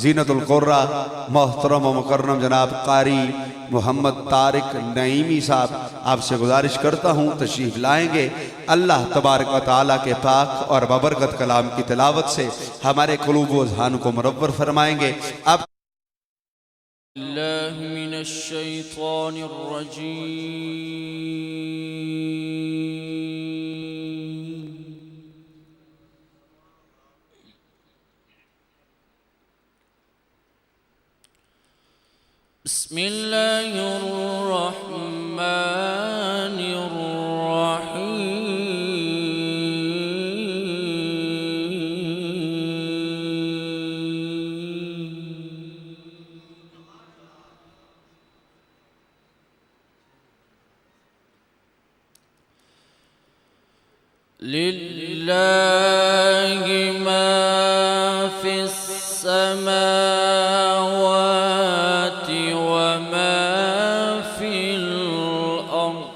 زینت القرہ محترم و مکرم جناب قاری محمد طارق نعیمی صاحب، آپ سے گزارش کرتا ہوں تشریف لائیں گے۔ اللہ تبارک و تعالیٰ کے پاک اور ببرکت کلام کی تلاوت سے ہمارے قلوب و اذہان کو منور فرمائیں گے۔ اب اللہ من الشیطان الرجیم بسم اللہ الرحمن الرحیم للہ ما فی السماوات وما فی الارض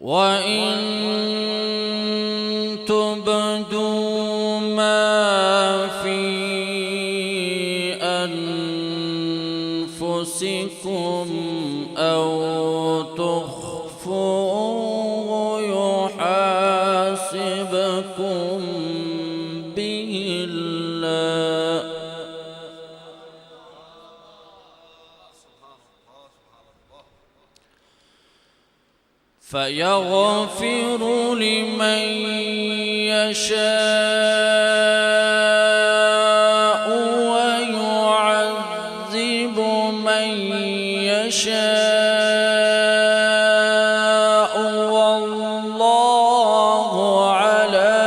وَإِن تُبْدُوا مَا فِي أَنفُسِكُمْ أَوْ تُخْفُوهُ يُحَاسِبْكُم بِهِ اللَّهُ فَيَغْفِرُ لِمَن يَشَاءُ وَيُعَذِّبُ مَن يَشَاءُ وَاللَّهُ عَلَى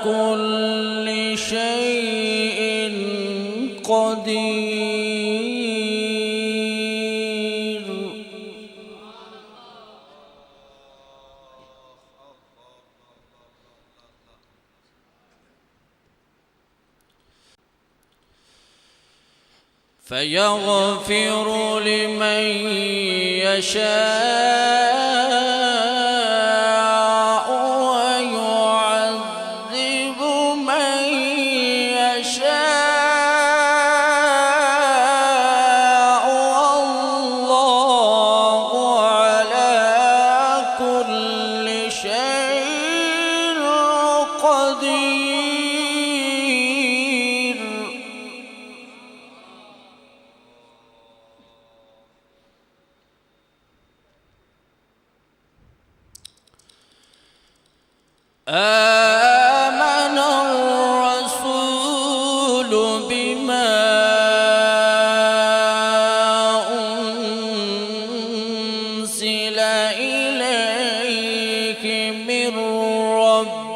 كُلِّ شَيْءٍ قَدِيرٌ فَيَغْفِرُ لِمَن يَشَاءُ وَيُعَذِّبُ مَن يَشَاءُ وَاللَّهُ عَلَى كُلِّ شَيْءٍ قَدِيرٌ آمن الرسول بما أنزل إليه من ربه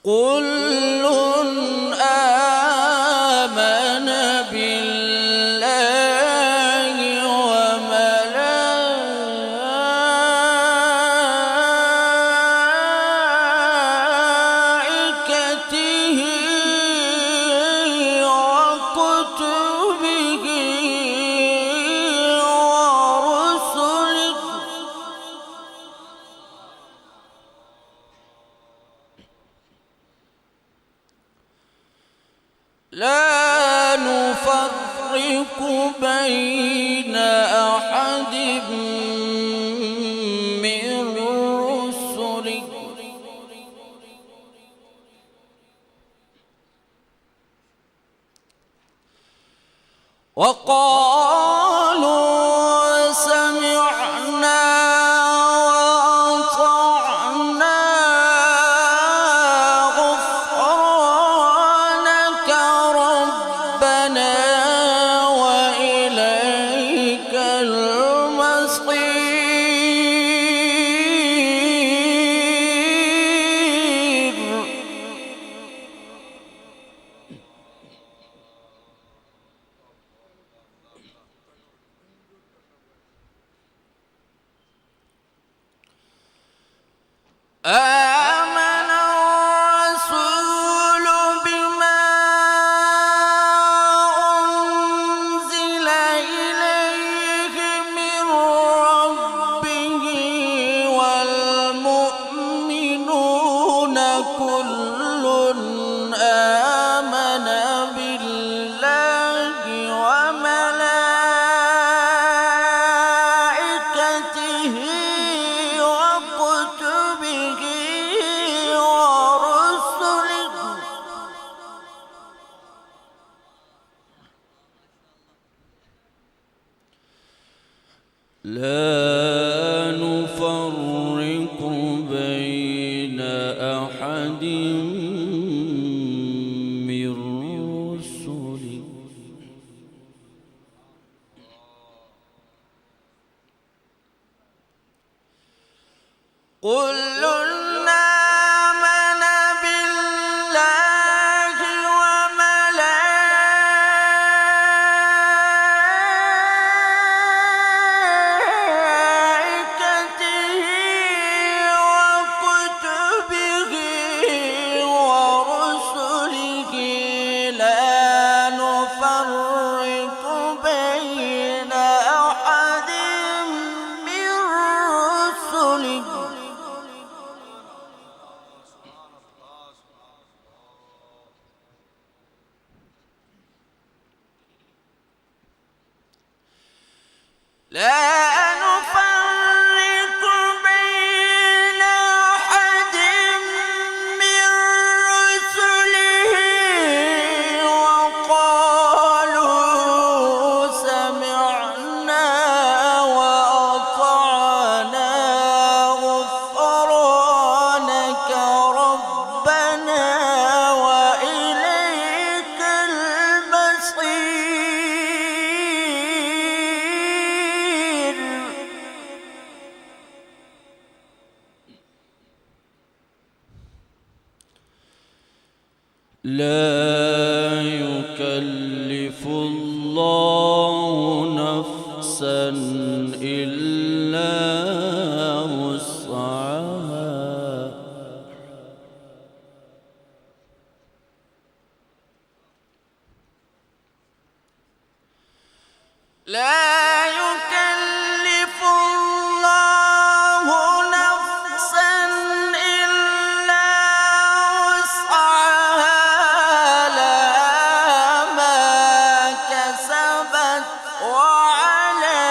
كل آمن بالله وملائكته وكتبه ورسله لا نفرق بين أحد من رسله وقالوا سمعنا وأطعنا غفرانك ربنا وإليك المصير آمن الرسول بما أنزل إليه من ربه والمؤمنون كل آمن بالله وملائكته وكتبه ورسله لا نفرق بين أحد من رسله كل آمن بالله وملائكته وكتبه ورسله لا نفرق بين أحد من رسله لا نفرق بين أحد من رسله وقالوا سمعنا وأطعنا غفرانك ربنا وإليك المصير لا يكلف الله نفسا إلا وسعها لا يكلف الله نفسا إلا وسعها لها ما كسبت وعليها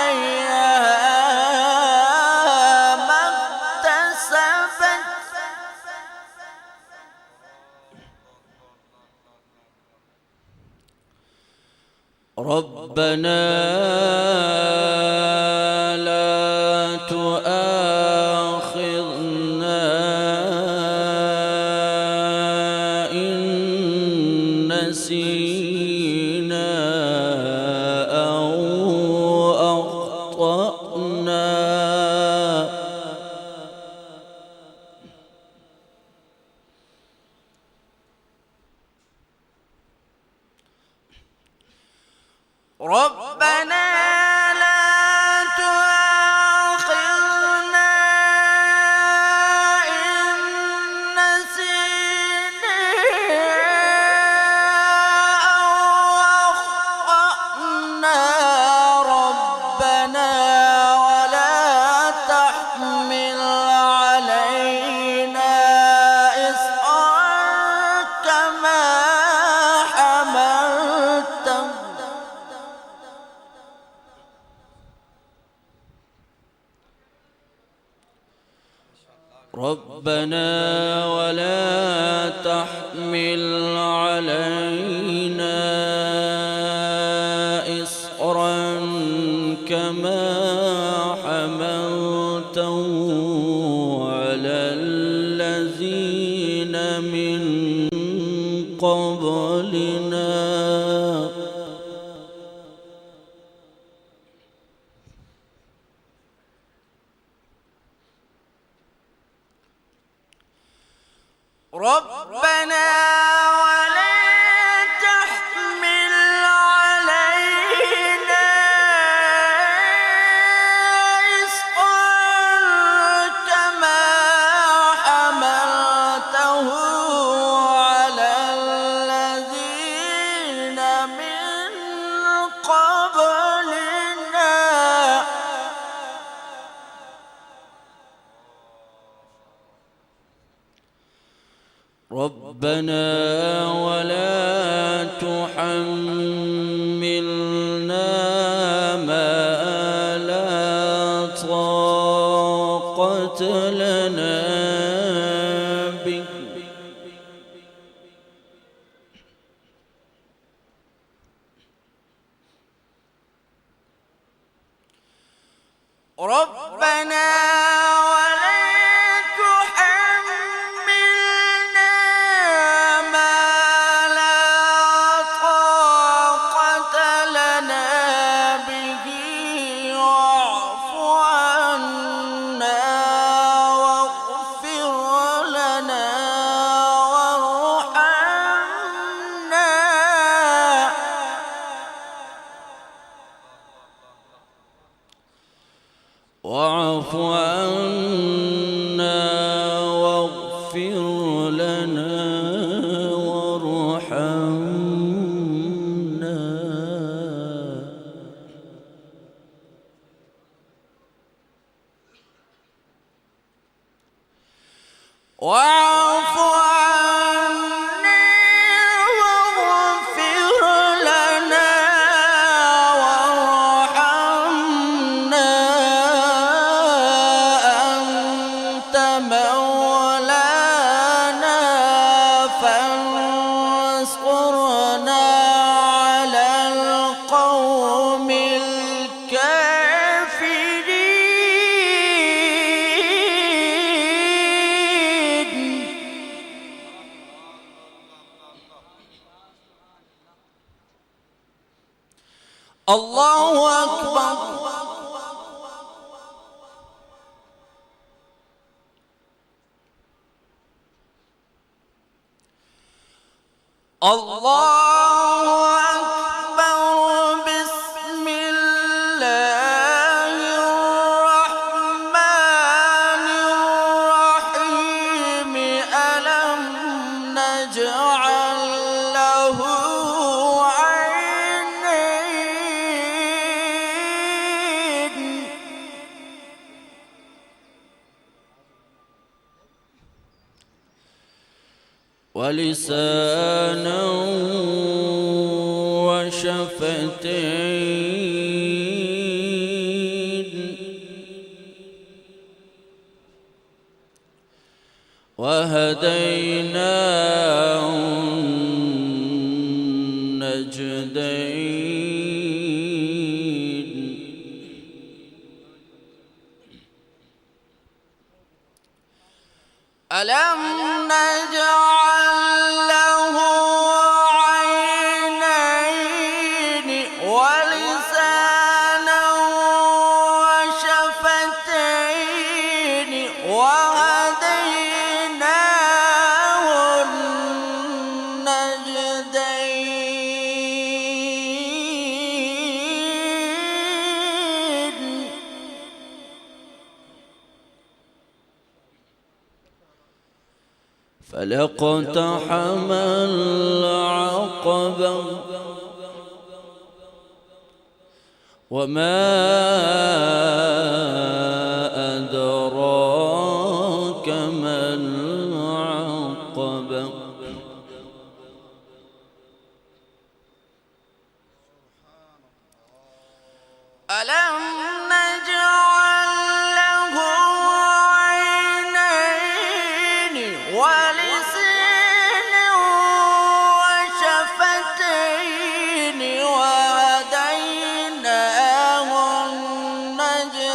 ما اكتسبت ربنا لا تؤاخذنا إن نسينا أو أخطأنا ربنا لا تؤاخذنا إن نسينا أو أخطأنا ربنا ولا تحمل علينا إصرا كما حملته ربنا ولا تحمل علينا إصرا كما حملته على الذين من قبلنا ربنا ولا ربنا ولا تحملنا ما لا طاقة لنا به ربنا واعف عنا واغفر لنا وارحمنا واعف عنا واغفر لنا وارحمنا أنت مولانا فانصرنا على القوم الله أكبر الله أكبر بسم الله الرحمن الرحيم ألم نجعل له ولسانا وشفتين وهديناه النجدين ألم نجعل له عينين ولسانا وشفتين وهديناه النجدين فلاقتحم العقبة وما أدراك ما العقبة ألم نجعل له عينين ولسانا وشفتين وهديناه النجدين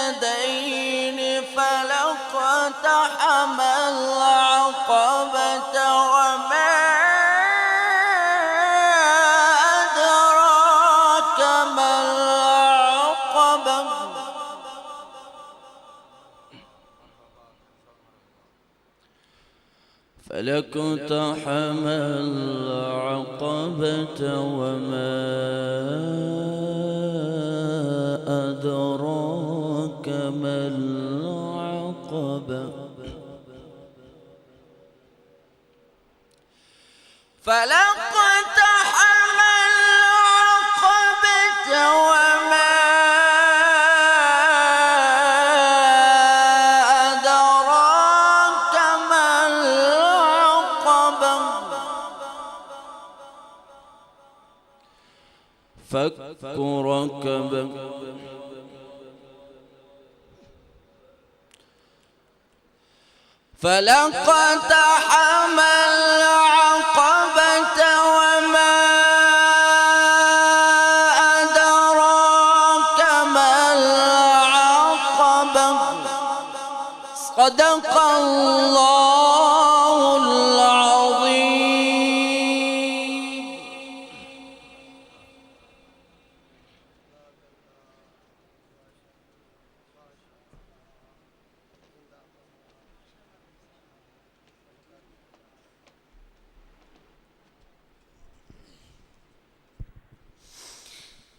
فلاقتحم العقبة وما أدراك ما العقبة فلاقتحم العقبة وما أدراك ما العقبة فلاقتحم العقبة وما أدراك ما العقبة فك ركبة فلقتحم العقبة وما أدراك ما العقبة صدق الله العظيم.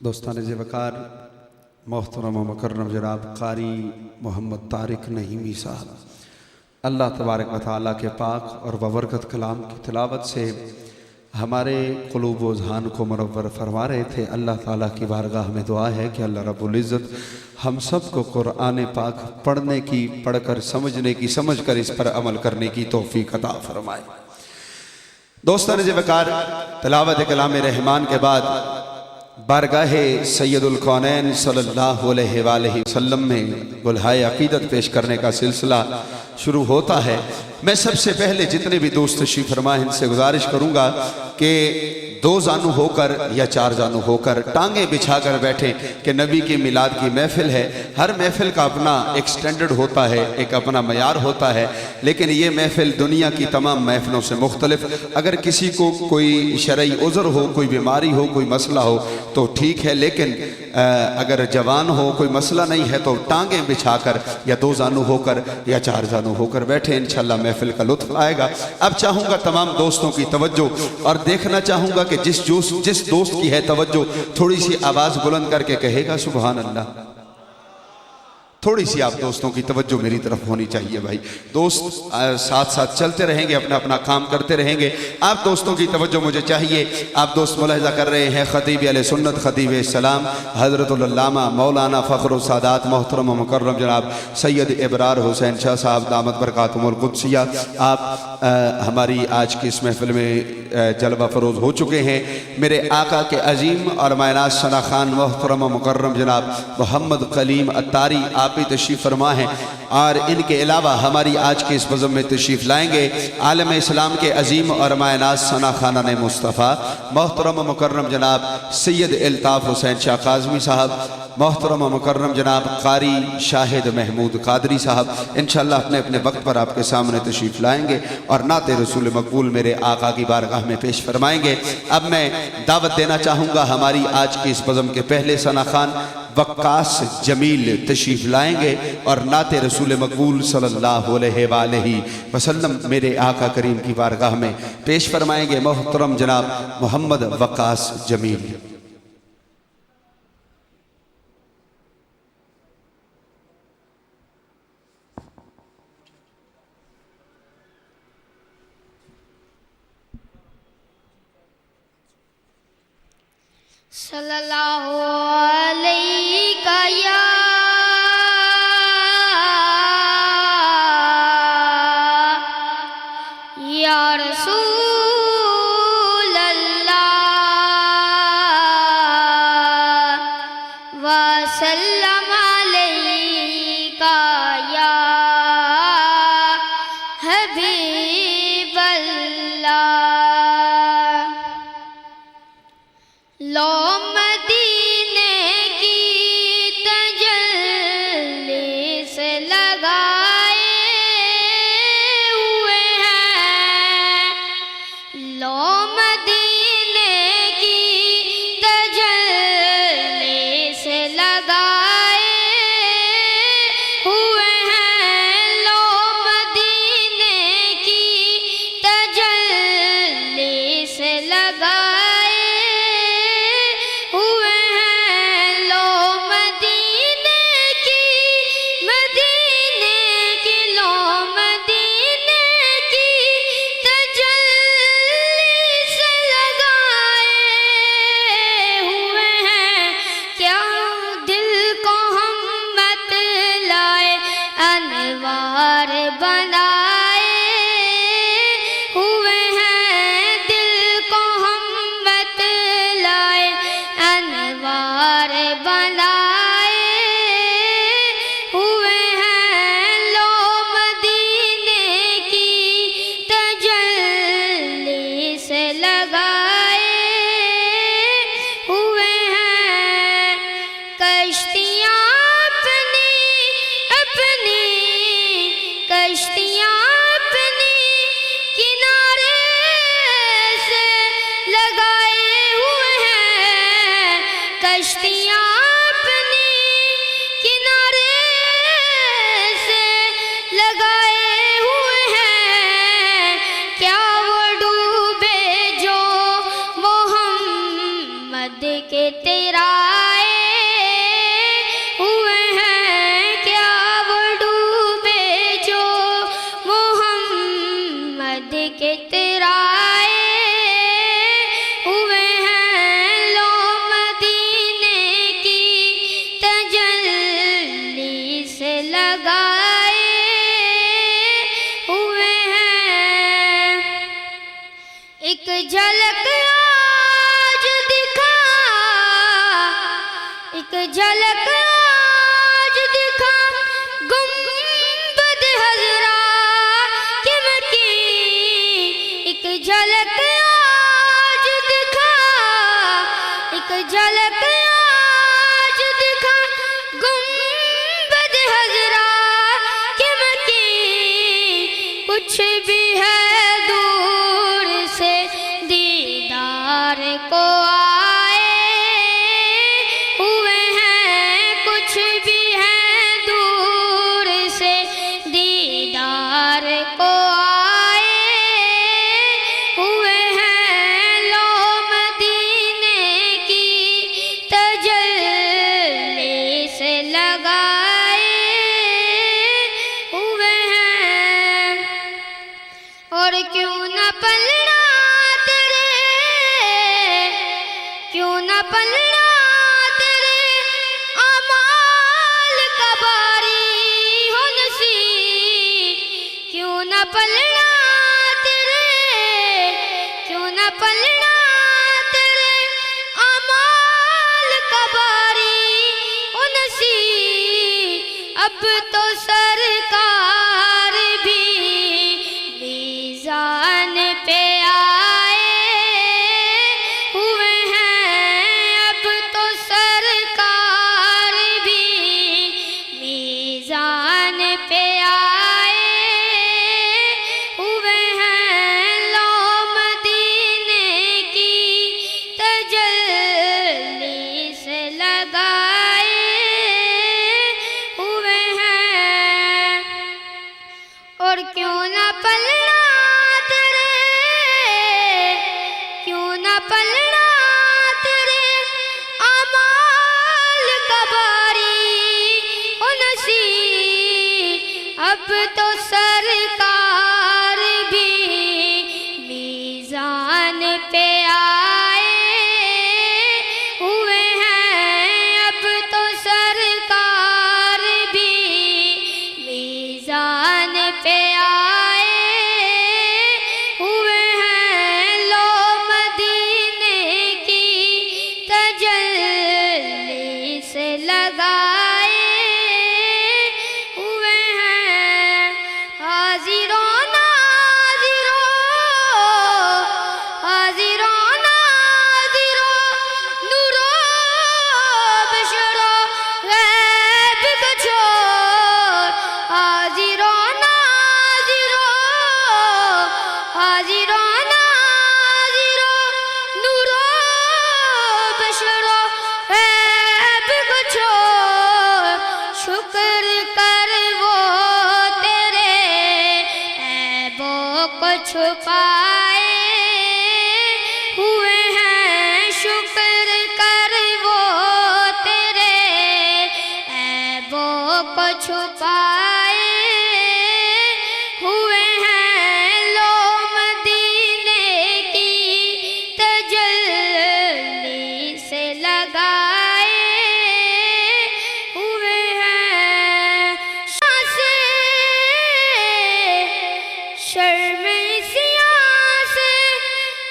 دوستان ز وقار محترم و مکرم جناب قاری محمد طارق نعیمی صاحب، اللہ تبارک و تعالیٰ کے پاک اور ببرکت کلام کی تلاوت سے ہمارے قلوب و اذہان کو منور فرما رہے تھے۔ اللہ تعالیٰ کی بارگاہ میں دعا ہے کہ اللہ رب العزت ہم سب کو قرآن پاک پڑھنے کی، پڑھ کر سمجھنے کی، سمجھ کر اس پر عمل کرنے کی توفیق عطا فرمائے۔ دوستان ز وقار تلاوت کلام رحمان کے بعد بارگاہ سید الکونین صلی اللہ علیہ وآلہ وسلم میں گلہائے عقیدت پیش کرنے کا سلسلہ شروع ہوتا ہے۔ میں سب سے پہلے جتنے بھی دوست تشریف فرما ان سے گزارش کروں گا کہ 2 زانو ہو کر یا 4 زانو ہو کر ٹانگیں بچھا کر بیٹھیں کہ نبی کی میلاد کی محفل ہے۔ ہر محفل کا اپنا ایک سٹینڈرڈ ہوتا ہے، ایک اپنا معیار ہوتا ہے، لیکن یہ محفل دنیا کی تمام محفلوں سے مختلف۔ اگر کسی کو کوئی شرعی عذر ہو، کوئی بیماری ہو، کوئی مسئلہ ہو تو ٹھیک ہے، لیکن اگر جوان ہو، کوئی مسئلہ نہیں ہے تو ٹانگیں بچھا کر یا 2 زانو ہو کر یا 4 زانو ہو کر بیٹھیں، انشاءاللہ محفل کا لطف آئے گا۔ اب چاہوں گا تمام دوستوں کی توجہ اور دیکھنا چاہوں گا کہ جس دوست کی ہے توجہ تھوڑی سی آواز بلند کر کے کہے گا سبحان اللہ۔ تھوڑی سی آپ دوستوں کی توجہ میری طرف ہونی چاہیے بھائی۔ دوست ساتھ ساتھ چلتے رہیں گے، اپنا اپنا کام کرتے رہیں گے، آپ دوستوں کی توجہ مجھے چاہیے۔ آپ دوست ملاحظہ کر رہے ہیں خطیب علیہ سنت، خطیب اسلام حضرت العلامہ مولانا فخر السادات محترم و مکرم جناب سید ابرار حسین شاہ صاحب دامت برکاتہم القدسیہ، آپ ہماری آج کی اس محفل میں جلوہ فروز ہو چکے ہیں۔ میرے آقا کے عظیم اور مائناز ثنا خان محترم و مکرم جناب محمد کلیم اتاری آپ بھی تشریف فرما ہیں، اور ان کے علاوہ ہماری آج کے اس بزم میں تشریف لائیں گے عالم اسلام کے عظیم اور مائناز ثنا خانان مصطفیٰ محترم و مکرم جناب سید الطاف حسین شاہ کاظمی صاحب، محترم و مکرم جناب قاری شاہد محمود قادری صاحب، انشاءاللہ اپنے اپنے وقت پر آپ کے سامنے تشریف لائیں گے اور نعت رسول مقبول میرے آقا کی بارگاہ میں پیش فرمائیں گے۔ اب میں دعوت دینا چاہوں گا ہماری آج کی اس بزم کے پہلے ثنا خان وقاص جمیل تشریف لائیں گے اور نعت رسول مقبول صلی اللہ علیہ وآلہ وسلم میرے آقا کریم کی بارگاہ میں پیش فرمائیں گے۔ محترم جناب محمد وقاص جمیل۔ صلی اللہ علیہ یا رسول اللہ وسلم علیہ یا حبیب اللہ۔ لو مدینے کی کشتیاں اپنی اپنی کشتیاں اپنی کنارے سے لگائے ہوئے ہیں، کشتیاں اپنی کنارے سے لگائے ہوئے ہیں، کیا وہ ڈوبے جو محمد کے تیرائے ہوئے ہیں، کیا وہ ڈوبے جو محمد کے تیرائے ہوئے ہیں، لو مدینے کی تجلی سے لگائے ہوئے ہیں۔ ایک جھلک آج دکھا، ایک جھلک آج دکھا گنبد حضرا کی مکی، ایک جھلک آج دکھا، ایک جھلک آج دکھا گنبد حضرا کی مکی، کچھ بھی ہے دور سے دیدار کو آئے ہوئے ہیں، کچھ بھی ہے دور سے دیدار کو آئے ہوئے ہیں، لو مدینے کی تجلی سے لگائے ہوئے ہیں۔ اور کیوں نہ پلنا تیرے، کیوں نہ پلنا تیرے اعمال کا باری ہو نصیب، کیوں نہ پلنا تیرے، کیوں نہ پلنا تیرے اعمال کا باری ہو نصیب، اب تو سرکار بھی میزان پہ آئے ہوئے ہیں، اب تو سرکار بھی میزان پہ آئے ہوئے ہیں، لو مدینے کی تجلی سے لگائے ہوئے ہیں۔ اور کیوں نہ پلنا تیرے، کیوں نہ پلنا تیرے اعمال کا باری ہو نصیب، اب تو سرکار بھی میزان پہ آئے ہوئے ہیں، اب تو سرکار بھی میزان پہ آئے ہوئے ہیں، لو مدینے کی تجلی سے لگائے ہوئے ہیں۔ حاضروں ناظروں، حاضروں ناظروں، نور و بشر و غیب کو چھوڑ، حاضروں ناظروں، حاضروں ناظروں، نور و بشر و غیب کو چھوڑ، شکر کر وہ تیرے عیبوں کو چھپائے ہوئے ہیں، شکر کر وہ تیرے عیبوں کو چھپائے ہوئے ہیں، لو مدینے کی تجلی سے لگائے ہوئے ہیں۔ شاہ سے شرم سیاہ سے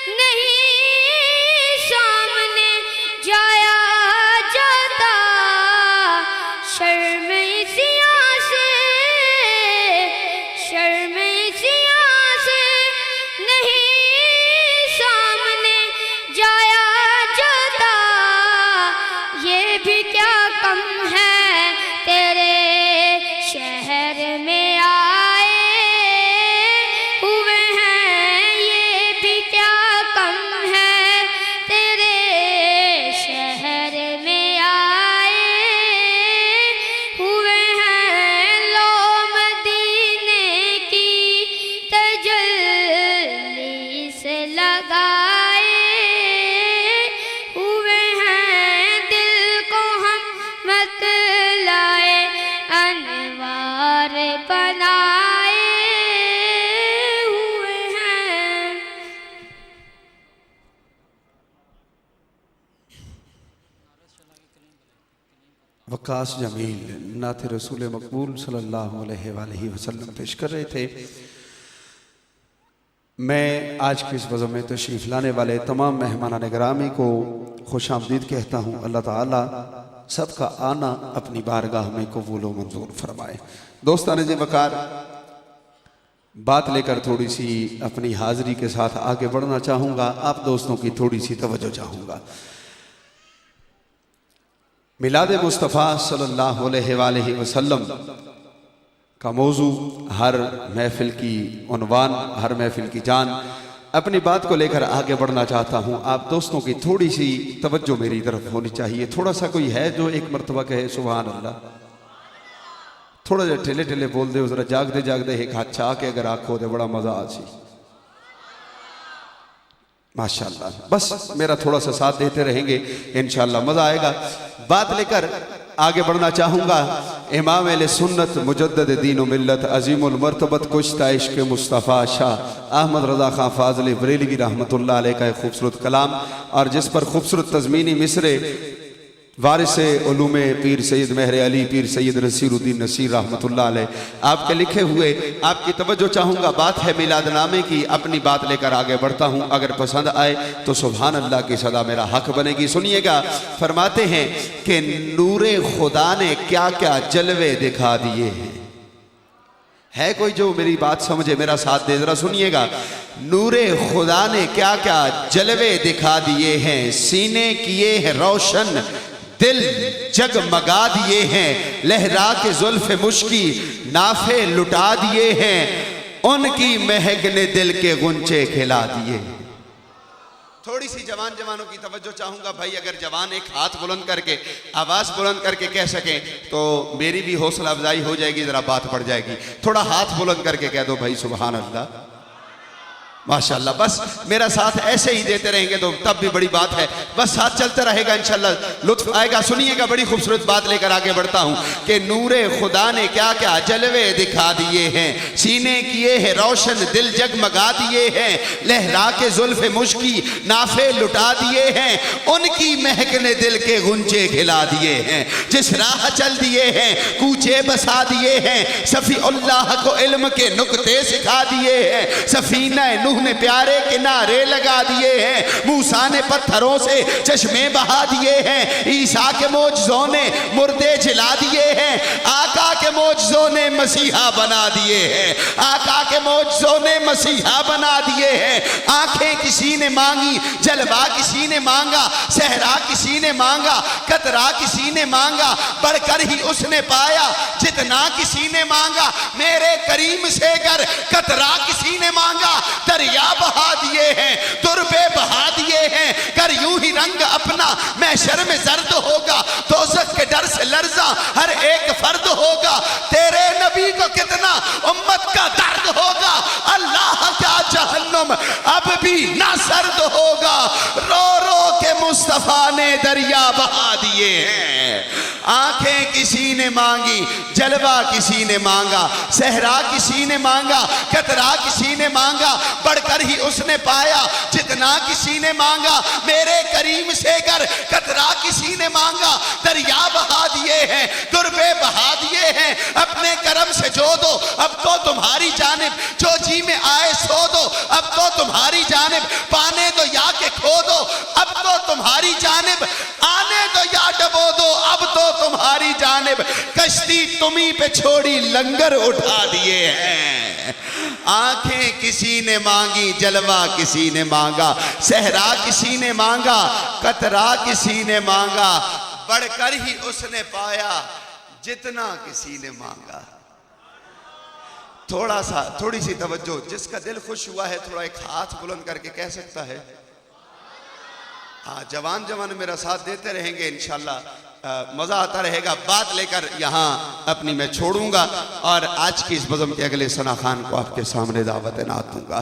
نہیں سامنے جایا جاتا، شرم سیاہ سے، شرم سیاہ سے نہیں سامنے جایا جاتا، وقاص جمیل نعت رسول مقبول صلی اللہ علیہ وآلہ وسلم پیش کر رہے تھے۔ میں آج کی اس بزم میں تشریف لانے والے تمام مہمانان گرامی کو خوش آمدید کہتا ہوں۔ اللہ تعالیٰ سب کا آنا اپنی بارگاہ میں قبول و منظور فرمائے۔ دوستان جی وقار، بات لے کر تھوڑی سی اپنی حاضری کے ساتھ آگے بڑھنا چاہوں گا، آپ دوستوں کی تھوڑی سی توجہ چاہوں گا۔ میلاد مصطفیٰ صلی اللہ علیہ وآلہ وسلم کا موضوع، ہر محفل کی عنوان، ہر محفل کی جان، اپنی بات کو لے کر آگے بڑھنا چاہتا ہوں۔ آپ دوستوں کی تھوڑی سی توجہ میری طرف ہونی چاہیے۔ تھوڑا سا کوئی ہے جو ایک مرتبہ کہے سبحان اللہ؟ تھوڑا جا ٹھیلے ٹھیلے بول دے، ذرا جاگ دے ایک ہاتھ چاہ کے اگر آنکھ ہو دے، بڑا مزہ آ سی۔ ماشاءاللہ، بس میرا تھوڑا سا ساتھ دیتے رہیں گے، انشاءاللہ مزہ آئے گا۔ بات لے کر آگے بڑھنا چاہوں گا۔ امام اہل سنت مجدد دین و ملت عظیم المرتبت کشتہ عشق مصطفیٰ شاہ احمد رضا خان فاضل بریلوی رحمۃ اللہ علیہ کا ایک خوبصورت کلام، اور جس پر خوبصورت تضمینی مصرے وارث علوم پیر سید مہر علی پیر سید نصیر الدین نصیر رحمۃ اللہ علیہ آپ کے لکھے ہوئے، آپ کی توجہ چاہوں گا۔ بات ہے میلاد نامے کی، اپنی بات لے کر آگے بڑھتا ہوں۔ اگر پسند آئے تو سبحان اللہ کی صدا میرا حق بنے گی۔ سنیے گا، فرماتے ہیں کہ نور خدا نے کیا کیا جلوے دکھا دیے ہیں۔ ہے کوئی جو میری بات سمجھے، میرا ساتھ دے، ذرا سنیے گا۔ نور خدا نے کیا کیا جلوے دکھا دیے ہیں، سینے کیے ہیں روشن، دل جگمگا دیے ہیں، لہرا کے زلف مشکی نافے لٹا دیے ہیں، ان کی مہک نے دل کے غنچے کھلا دیے۔ تھوڑی سی جوانوں کی توجہ چاہوں گا بھائی، اگر جوان ایک ہاتھ بلند کر کے آواز بلند کر کے کہہ سکیں تو میری بھی حوصلہ افزائی ہو جائے گی، ذرا بات پڑ جائے گی۔ تھوڑا ہاتھ بلند کر کے کہہ دو بھائی سبحان اللہ، ماشاءاللہ۔ بس میرا ساتھ ایسے ہی دیتے رہیں گے تو تب بھی بڑی بات ہے، بس ساتھ چلتا رہے گا، انشاءاللہ لطف آئے گا۔ سنیے گا، بڑی خوبصورت بات لے کر آگے بڑھتا ہوں کہ نور خدا نے کیا کیا جلوے دکھا دیے ہیں، سینے کیے ہیں روشن، دل جگمگا دیے ہیں، لہرا کے زلف مشکی نافے لٹا دیے ہیں، ان کی مہک نے دل کے غنچے کھلا دیے ہیں، جس راہ چل دیے ہیں کوچے بسا دیے ہیں، صفی اللہ کو علم کے نکتے سکھا دیے ہیں، سفینہ نوح نے پیارے کنارے لگا دیے ہیں، موسیٰ نے پتھروں سے چشمے بہا دیے ہیں، عیسیٰ کے معجزوں نے مردے جلا دیے ہیں، آقا کے معجزوں نے مسیحا بنا دیے ہیں، آقا کے معجزوں نے مسیحا بنا دیے ہیں۔ آنکھیں کسی نے مانگی، جلوہ کسی نے مانگا، صحرا کسی نے مانگا، قطرہ کسی نے مانگا، بڑھ کر ہی اس نے پایا جتنا کسی نے مانگا، میرے کریم سے گر قطرہ کسی نے مانگا، دریا بہا دیے ہیں، دربے بہا دیے ہیں، گر یوں ہی رنگ اپنا محشر میں زرد ہوگا، دوزخ کے ڈر سے لرزاں ہر ایک فرد ہوگا، تیرے نبی کو کتنا امت کا درد ہوگا، اللہ کا جہنم اب بھی نہ سرد ہوگا، رو رو کے مصطفیٰ نے دریا بہا دیے ہیں۔ آنکھیں کسی نے مانگی، جلوہ کسی نے مانگا، صحرا کسی نے مانگا، قطرہ کسی نے مانگا، بڑھ کر ہی اس نے پایا جتنا کسی نے مانگا، میرے کریم سے گر قطرہ کسی نے مانگا، دریا بہا دیے ہیں، دربے بہا دیے ہیں، اپنے کرم سے جو دو اب تو تمہاری جانب، جو جی میں آئے سو دو اب تو تمہاری جانب، پانے دو یا کہ کھو دو اب تو تمہاری جانب، آنے دو یا ڈبو دو اب تو تمہاری جانب، کشتی تمہیں پہ چھوڑی لنگر اٹھا دیے ہیں۔ آنکھیں کسی نے مانگی، جلوہ کسی نے مانگا، صحرا کسی نے مانگا، قطرہ کسی نے مانگا، بڑھ کر ہی اس نے پایا جتنا کسی نے مانگا۔ تھوڑی سی توجہ، جس کا دل خوش ہوا ہے تھوڑا ایک ہاتھ بلند کر کے کہہ سکتا ہے؟ ہاں، جوان میرا ساتھ دیتے رہیں گے، انشاءاللہ مزہ آتا رہے گا۔ بات لے کر یہاں اپنی میں چھوڑوں گا اور آج کی اس بزم کے اگلے ثنا خان کو آپ کے سامنے دعوت نعت دوں گا۔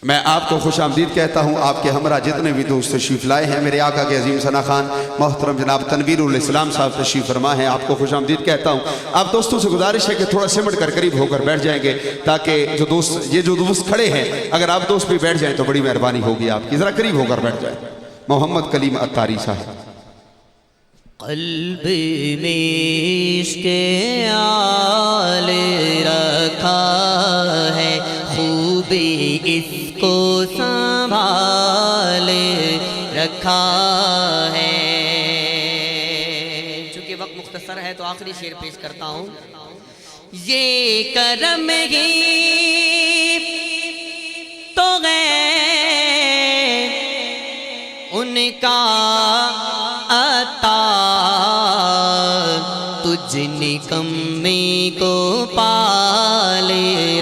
میں آپ کو خوش آمدید کہتا ہوں. آپ کے ہمراہ جتنے بھی دوست تشریف لائے ہیں، میرے آقا کے عظیم ثنا خان محترم جناب تنویر الاسلام صاحب تشریف فرما ہیں، آپ کو خوش آمدید کہتا ہوں. آپ دوستوں سے گزارش ہے کہ تھوڑا سمٹ کر قریب ہو کر بیٹھ جائیں گے، تاکہ یہ جو دوست کھڑے ہیں اگر آپ دوست بھی بیٹھ جائیں تو بڑی مہربانی ہوگی آپ کی. ذرا قریب ہو کر بیٹھ جائیں. محمد کلیم اتاری صاحب. قلب میں عشق آل رکھا ہے، خوبی اس کو سنبھال رکھا ہے. چونکہ وقت مختصر ہے تو آخری شعر پیش کرتا ہوں. یہ کرم ہی تو ہے ان کا عطا، تجھ نے کمی کو پال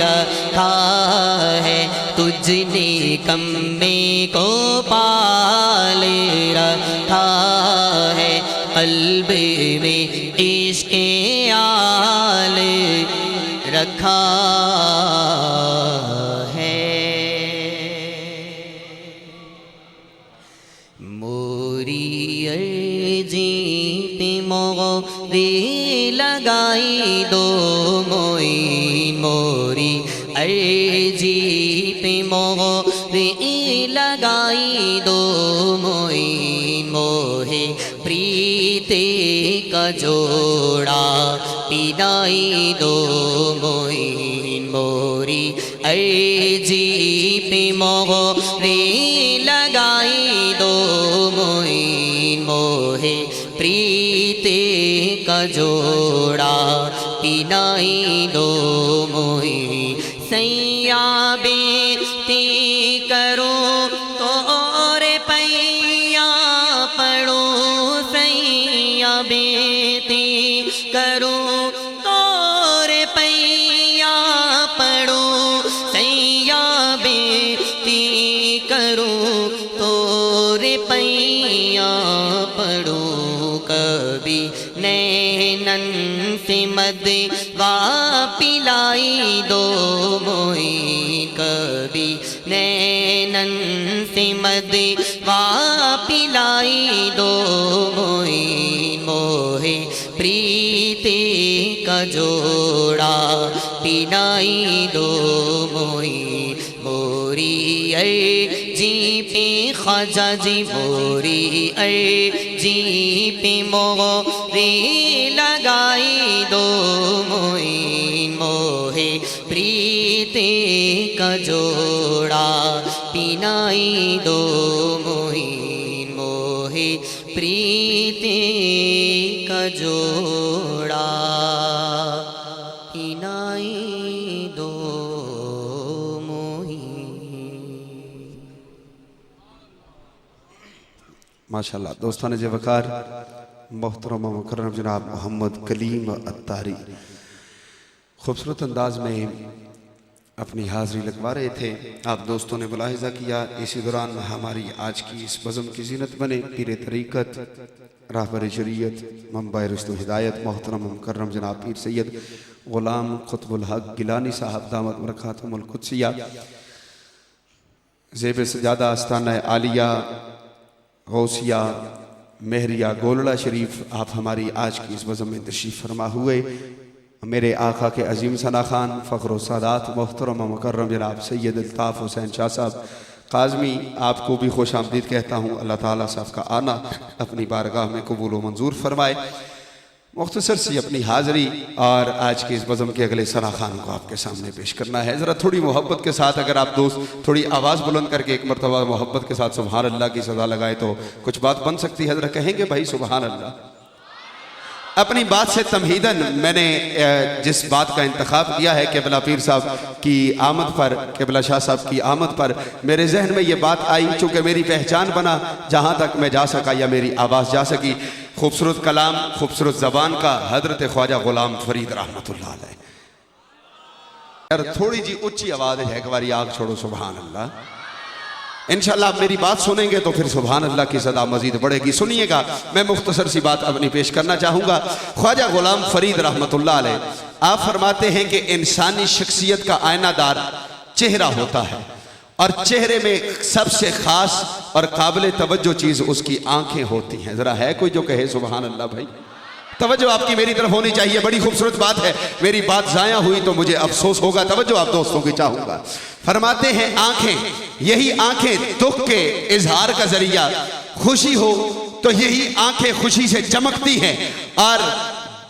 رکھا ہے، تجھ نے کمی کو پال رکھا ہے. قلب میں عشق آل رکھا ہے. موری عرضی پہ مغری لگائی دو معین، موری عرضی پہ مغری لگائی دو معین. موہے پریتے کا جوڑا پینائی دو معین. موری عرضی پہ مغری لگائی دو معین. موہے پریتے کا جوڑا پینائی دو معین. سیاں بیتی کرو تو اور پیا پڑھو، سیاں بیتی کرو تو اور پیا پڑھو، سیاں بیتی کرو تو اور پیا پڑھو. کبھی نینن سے مد وا پلائی دو معین، کبھی نینن سے مد وا پلائی دو معین. موہے پریتے کا جوڑا پینائی دو معین. موری عرضی پہ خواجہ جی، موری عرضی پہ مغری لگائی دو معین. موہے پریتے کا جوڑا پینائی دو معین. موہے پریتے کا جوڑا پینائی دو معین. ماشاءاللہ. دوستان جے وقار محترم و مکرم جناب محمد کلیم اتاری خوبصورت انداز میں اپنی حاضری لگوا رہے تھے. آپ دوستوں نے ملاحظہ کیا اسی دوران ہماری آج کی اس بزم کی زینت بنے پیر طریقت، راہبر شریعت، منبع رشد و ہدایت محترم و مکرم جناب پیر سید غلام قطب الحق گیلانی صاحب دامت برکاتہم القدسیہ، زیب سجادہ آستانہ عالیہ غوثیہ مہریہ گولڑا شریف. آپ ہماری آج کی اس بزم میں تشریف فرما ہوئے. میرے آقا کے عظیم ثنا خان فخر و سادات محترم و مکرم جناب سید الطاف حسین شاہ صاحب قاظمی، آپ کو بھی خوش آمدید کہتا ہوں. اللہ تعالیٰ صاحب کا آنا اپنی بارگاہ میں قبول و منظور فرمائے. مختصر سی اپنی حاضری اور آج کی اس بزم کے اگلے ثنا خان کو آپ کے سامنے پیش کرنا ہے. ذرا تھوڑی محبت کے ساتھ اگر آپ دوست تھوڑی آواز بلند کر کے ایک مرتبہ محبت کے ساتھ سبحان اللہ کی صدا لگائے تو کچھ بات بن سکتی ہے. ذرا کہیں گے بھائی سبحان اللہ. اپنی بات سے تمہیداً میں نے جس بات کا انتخاب کیا ہے قبلہ پیر صاحب کی آمد پر، قبلہ شاہ صاحب کی آمد پر میرے ذہن میں یہ بات آئی، چونکہ میری پہچان بنا جہاں تک میں جا سکا یا میری آواز جا سکی. خوبصورت کلام، خوبصورت زبان کا حضرت خواجہ غلام فرید رحمت اللہ علیہ. یار تھوڑی جی اچھی آواز ہے، ایک باری آگ چھوڑو سبحان اللہ. انشاءاللہ آپ میری بات سنیں گے تو پھر سبحان اللہ کی صدا مزید بڑھے گی. سنیے گا، میں مختصر سی بات اپنی پیش کرنا چاہوں گا. خواجہ غلام فرید رحمت اللہ علیہ آپ فرماتے ہیں کہ انسانی شخصیت کا آئینہ دار چہرہ ہوتا ہے اور چہرے میں سب سے خاص اور قابل توجہ چیز اس کی آنکھیں ہوتی ہیں. ذرا ہے کوئی جو کہے سبحان اللہ بھائی؟ توجہ آپ کی میری طرف ہونی چاہیے. بڑی خوبصورت بات ہے. میری بات ضائع ہوئی تو مجھے افسوس ہوگا. توجہ آپ دوستوں کی چاہوں گا. فرماتے ہیں آنکھیں، یہی آنکھیں دکھ کے اظہار کا ذریعہ، خوشی ہو تو یہی آنکھیں خوشی سے چمکتی ہیں، اور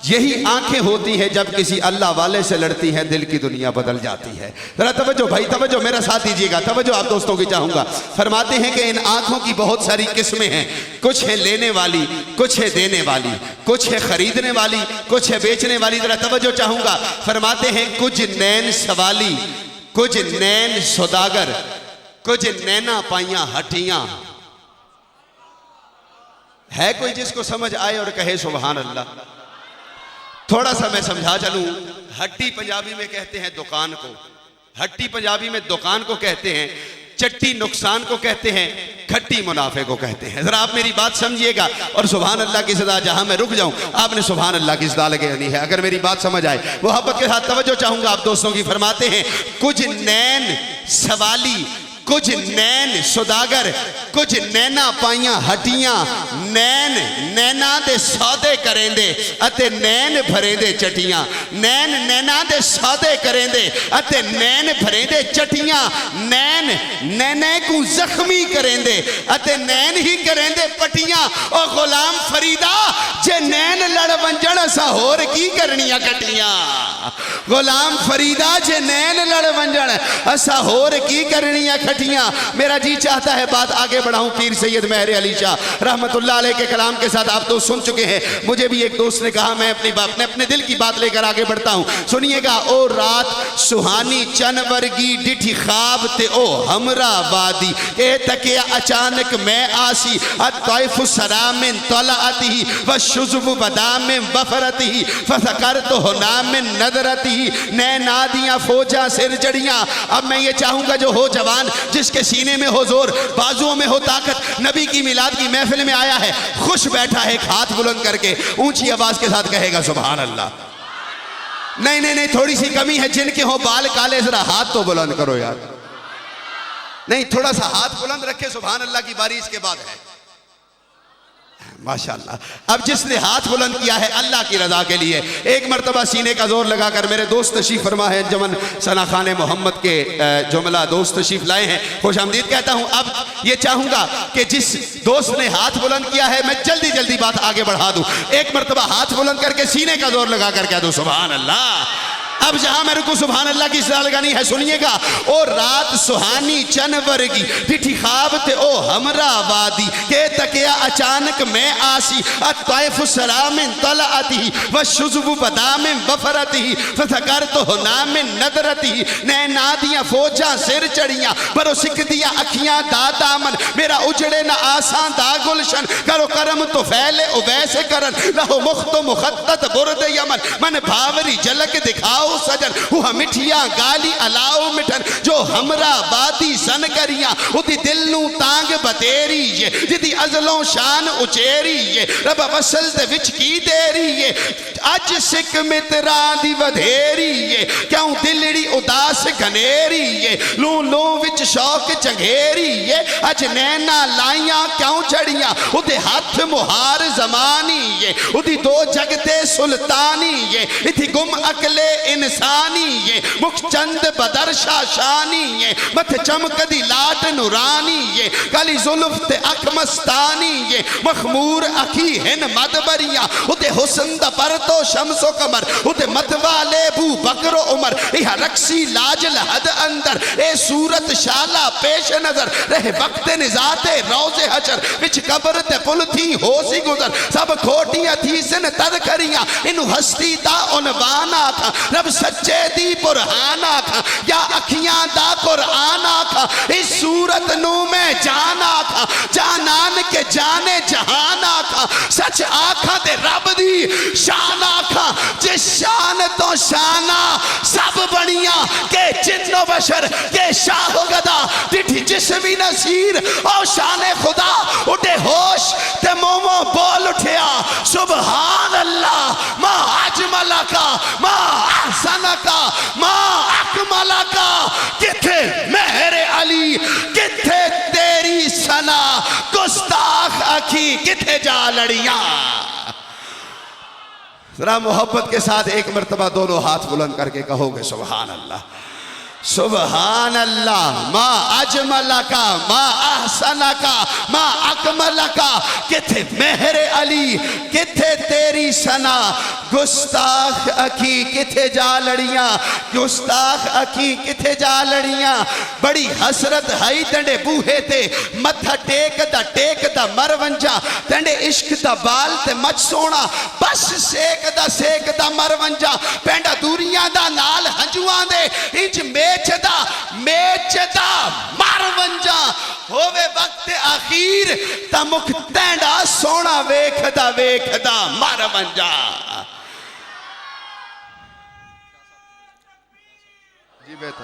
یہی آنکھیں ہوتی ہیں جب کسی اللہ والے سے لڑتی ہیں دل کی دنیا بدل جاتی ہے. ذرا توجہ بھائی، توجہ میرا ساتھ دیجیے گا. توجہ آپ دوستوں کی چاہوں گا. فرماتے ہیں کہ ان آنکھوں کی بہت ساری قسمیں ہیں. کچھ ہے لینے والی، کچھ ہے دینے والی، کچھ ہے خریدنے والی، کچھ ہے بیچنے والی. ذرا توجہ چاہوں گا. فرماتے ہیں کچھ نین سوالی، کچھ نین سوداگر، کچھ نینا پائیاں ہٹیاں. ہے کوئی جس کو سمجھ آئے اور کہے سبحان اللہ؟ تھوڑا سا میں سمجھا چلوں. ہٹی پنجابی میں کہتے ہیں دکان کو، ہٹی پنجابی میں دکان کو کہتے ہیں، چٹی نقصان کو کہتے ہیں، کھٹی منافع کو کہتے ہیں. ذرا آپ میری بات سمجھیے گا اور سبحان اللہ کی صدا جہاں میں رک جاؤں آپ نے سبحان اللہ کی صدا لگانی ہے اگر میری بات سمجھ آئے. محبت کے ساتھ توجہ چاہوں گا آپ دوستوں کی. فرماتے ہیں کچھ نین سوالی، کچھ نین سوداگر، کچھ نینا پائیاں ہٹیاں. نین نینا دے سودے کریں دے اتے نین بھریں دے چٹیاں. نین نینا دے سودے کریں دے اتے نین بھریں دے چٹیاں. نین نینے کو زخمی کریں دے اتے نین ہی کریں دے پٹیاں. او غلام فریدہ جے نین لڑ ونجن سا ہور کی کرنیاں کٹیاں. غلام فریدہ جے نین لڑ ونجن اسا ہور کی کرنیاں کھٹیاں. میرا جی چاہتا ہے بات آگے بڑھاؤں. پیر سید مہر علی شاہ رحمت اللہ علیہ کے کلام کے ساتھ آپ تو سن چکے ہیں. مجھے بھی ایک دوست نے کہا میں اپنے دل کی بات لے کر آگے بڑھتا ہوں. سنیے گا. او رات سہانی چن ورگی ڈٹھی خواب تے او ہمرا وادی. اے تکیا اچانک میں آسی الطیف سرام طلعتی والشذب بدام وفرتی فذکرت ہنام نظرتی. نادیاں فوجاں سر جڑیاں. اب میں یہ چاہوں گا جو ہو جوان، جس کے سینے میں ہو زور، بازوؤں میں ہو طاقت، نبی کی میلاد کی محفل میں آیا ہے، خوش بیٹھا ہے، ایک ہاتھ بلند کر کے اونچی آواز کے ساتھ کہے گا سبحان اللہ. نہیں تھوڑی سی کمی ہے. جن کے ہو بال کالے ذرا ہاتھ تو بلند کرو یار. نہیں تھوڑا سا ہاتھ بلند رکھے. سبحان اللہ کی باری اس کے بعد ہے. ماشاءاللہ. اب جس نے ہاتھ بلند کیا ہے اللہ کی رضا کے لیے ایک مرتبہ سینے کا زور لگا کر میرے دوست تشریف فرما ہے انجمن ثنا خان محمد کے جملہ دوست تشریف لائے ہیں. خوش آمدید کہتا ہوں. اب یہ چاہوں گا کہ جس دوست نے ہاتھ بلند کیا ہے میں جلدی بات آگے بڑھا دوں. ایک مرتبہ ہاتھ بلند کر کے سینے کا زور لگا کر کہہ دوں سبحان اللہ. اب جہاں میں رکو سبحان اللہ کی صدا لگانی ہے. سنیے گا. او رات سہانی چن ورگی ڈٹھی خواب تے او ہمرا وادی. کہ تکیا اچانک میں آسی الطیف سرام طلعتی والشذب بدام وفرتی فذکرت ہنام نظرتی. نادیاں فوجاں سر چڑیاں برو سکھ دیا اکھیاں دا دامن. میرا اجڑے نہ آسان دا گلشن کرو کرم تو پھیلے اویسے کرن. لہو مخت و مخطط برد یمن من بھاوری جھلک دکھاؤ سجن. وہ مٹھیاں گالی علاؤ مٹھن جو ہمرا بادی سن کریاں. اُتی دل نو تانگ بتیری یہ جدی ازلوں شان اچیری یہ رب وصل دے وچ کی دیری یہ اج سکھ متران دی ودھیری یہ کیوں دلڑی اداس گھنیری یہ لو وچ شوق چنگھیری یہ اج نینا لائیاں کیوں چڑیاں. اُتے ہاتھ مہار زمانی یہ اُتی دو جگتے سلطانی یہ اتھی گم اکلے انسانی یہ مکھ چند بدر شاشانی یہ متھ چمک دی لاٹ نورانی یہ کالی ظلف تے اک مستانی یہ مخمور اکھی ہن مدبریاں. اتے حسن دا پر تو شمس و قمر اتے متوالے بو بکر و عمر. یہ رقصی لاج لحد اندر اے صورت شالا پیش نظر رہ وقت نزات روز حشر وچ قبر تے پل تھی ہو سی گزر. سب کھوٹیاں تھی سن تد کریاں انو ہستی دا عنوانا تھا. رب سچے دی برہانا تھا یا اکھیاں دا قرآنا تھا. اس صورت نو میں جانا تھا جانان کے جانے جہانا تھا. سچ آکھاں تے رب دی شان آکھاں جس شان تو شانہ سب بنیاں کہ جن و بشر کہ شاہ و گدا ڈٹھی جسمی نصیر اور شان خدا. اٹھے ہوش تے مومو بول اٹھیا سبحان اللہ. ما اجمل کا ما احسن کا ما اکمل کا. کتھے مہر علی علی کتھے تیری سنا گستاخ اکھی کتھے جا لڑیاں. ذرا محبت کے ساتھ ایک مرتبہ دونوں ہاتھ بلند کر کے کہو گے سبحان اللہ. سبحان اللہ. ما اجملکا ما احسنکا ما اکملکا. کتھے مہر علی کتھے تیری سنا گستاخ اکھی کتھے جا لڑیاں. گستاخ اکھی کتھے جا لڑیاں. بڑی حسرت ہائی تنڈے بوہے تے متھا ٹیک دا مر ونجا. تنڈے عشق دا بال تے مچ سونا بس سیک دا مر ونجا. پینڈا دوریاں دا نال ہنجوان دے انج میچدا مر ونجا. ہووے وقت اخیر تا مکھ تینڈا سونا ویکھدا مر ونجا. جی بہتر.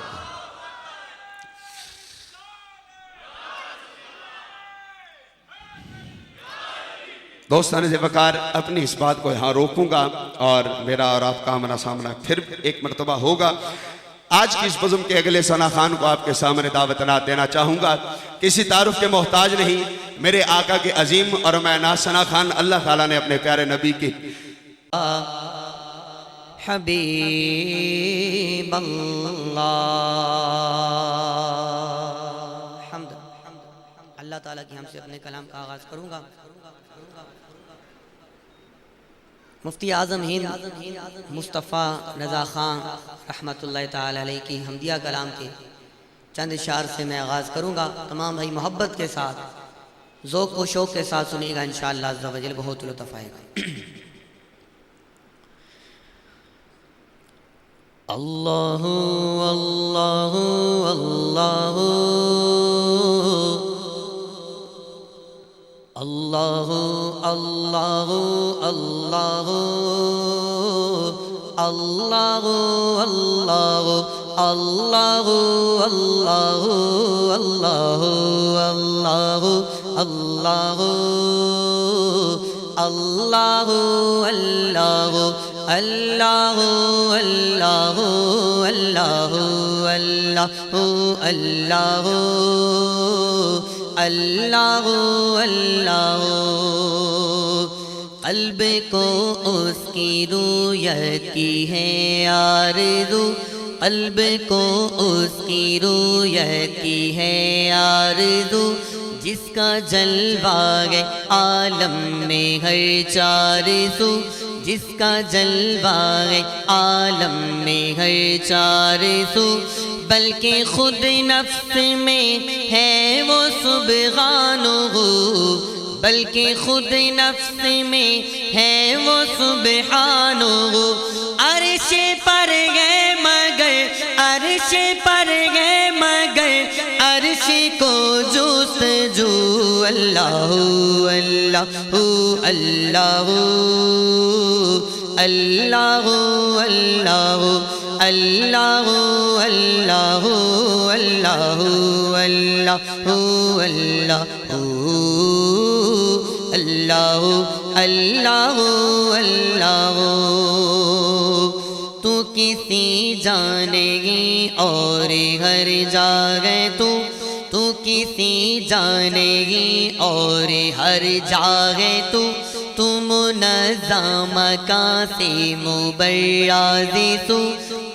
دوستان سے وقار اپنی اس بات کو یہاں روکوں گا اور میرا اور آپ کا آمنا سامنا پھر ایک مرتبہ ہوگا. آج کی اس بزم کے اگلے ثنا خان کو آپ کے سامنے دعوت دینا چاہوں گا. کسی تعارف کے محتاج نہیں. میرے آقا کے عظیم اور میں ناز ثنا خان اللہ تعالیٰ نے اپنے پیارے نبی کی حبیب اللہ. حمد اللہ تعالیٰ کی ہم سے اپنے کلام کا آغاز کروں گا. مفتی اعظم ہند مصطفیٰ رضا خان رحمۃ اللہ تعالی علیہ کی حمدیہ کلام کے چند اشعار سے میں آغاز کروں گا. تمام بھائی محبت کے ساتھ ذوق و شوق کے ساتھ سنیے گا. انشاءاللہ عز و جل بہت لطف آئے گا. اللہ اللہ اللہ اللہ اللہ اللہ اللہ اللہ اللہ اللہ اللہ اللہ اللہ اللہ اللہ اللہ اللہ اللہ اللہ. قلب کو اس کی رویت کی ہے آرزو. قلب کو اس کی رویت کی ہے آرزو. جس کا جلوہ ہے عالم میں ہر چار سو. جس کا جلوہ ہے عالم میں ہر چار سو. بلکہ خود نفس میں ہے وہ سبحانہ. بلکہ خود نفس میں ہے وہ سبحانہ. عرش پر گئے مگر عرش پر گئے مگر عرش کو جستجو. اللہ اللہ اللہ اللہ اللہ اللہ اللہ اللہ اللہ اللہ اللہ. تو کسی جانگی اور ہر جاگے تو کسی جانگی اور ہر جاگے تو منظم کا سے مبراز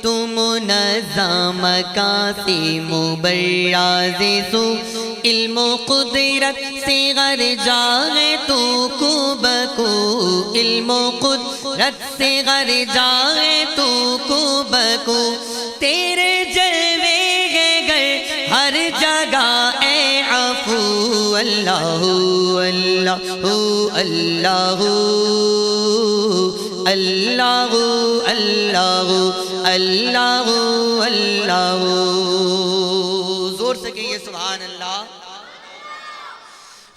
تو منظم کا سے مبراز سو. علم و قدرت سے غر جاگے تو کو بکو. علم و قدرت سے غر جاگے تو کو بکو. تیرے جلوے ہیں گر ہر جگہ اے عفو. اللہ اللہ اللہ اللہ اللہ اللہ اللہ. زور سے کہیے سبحان اللہ.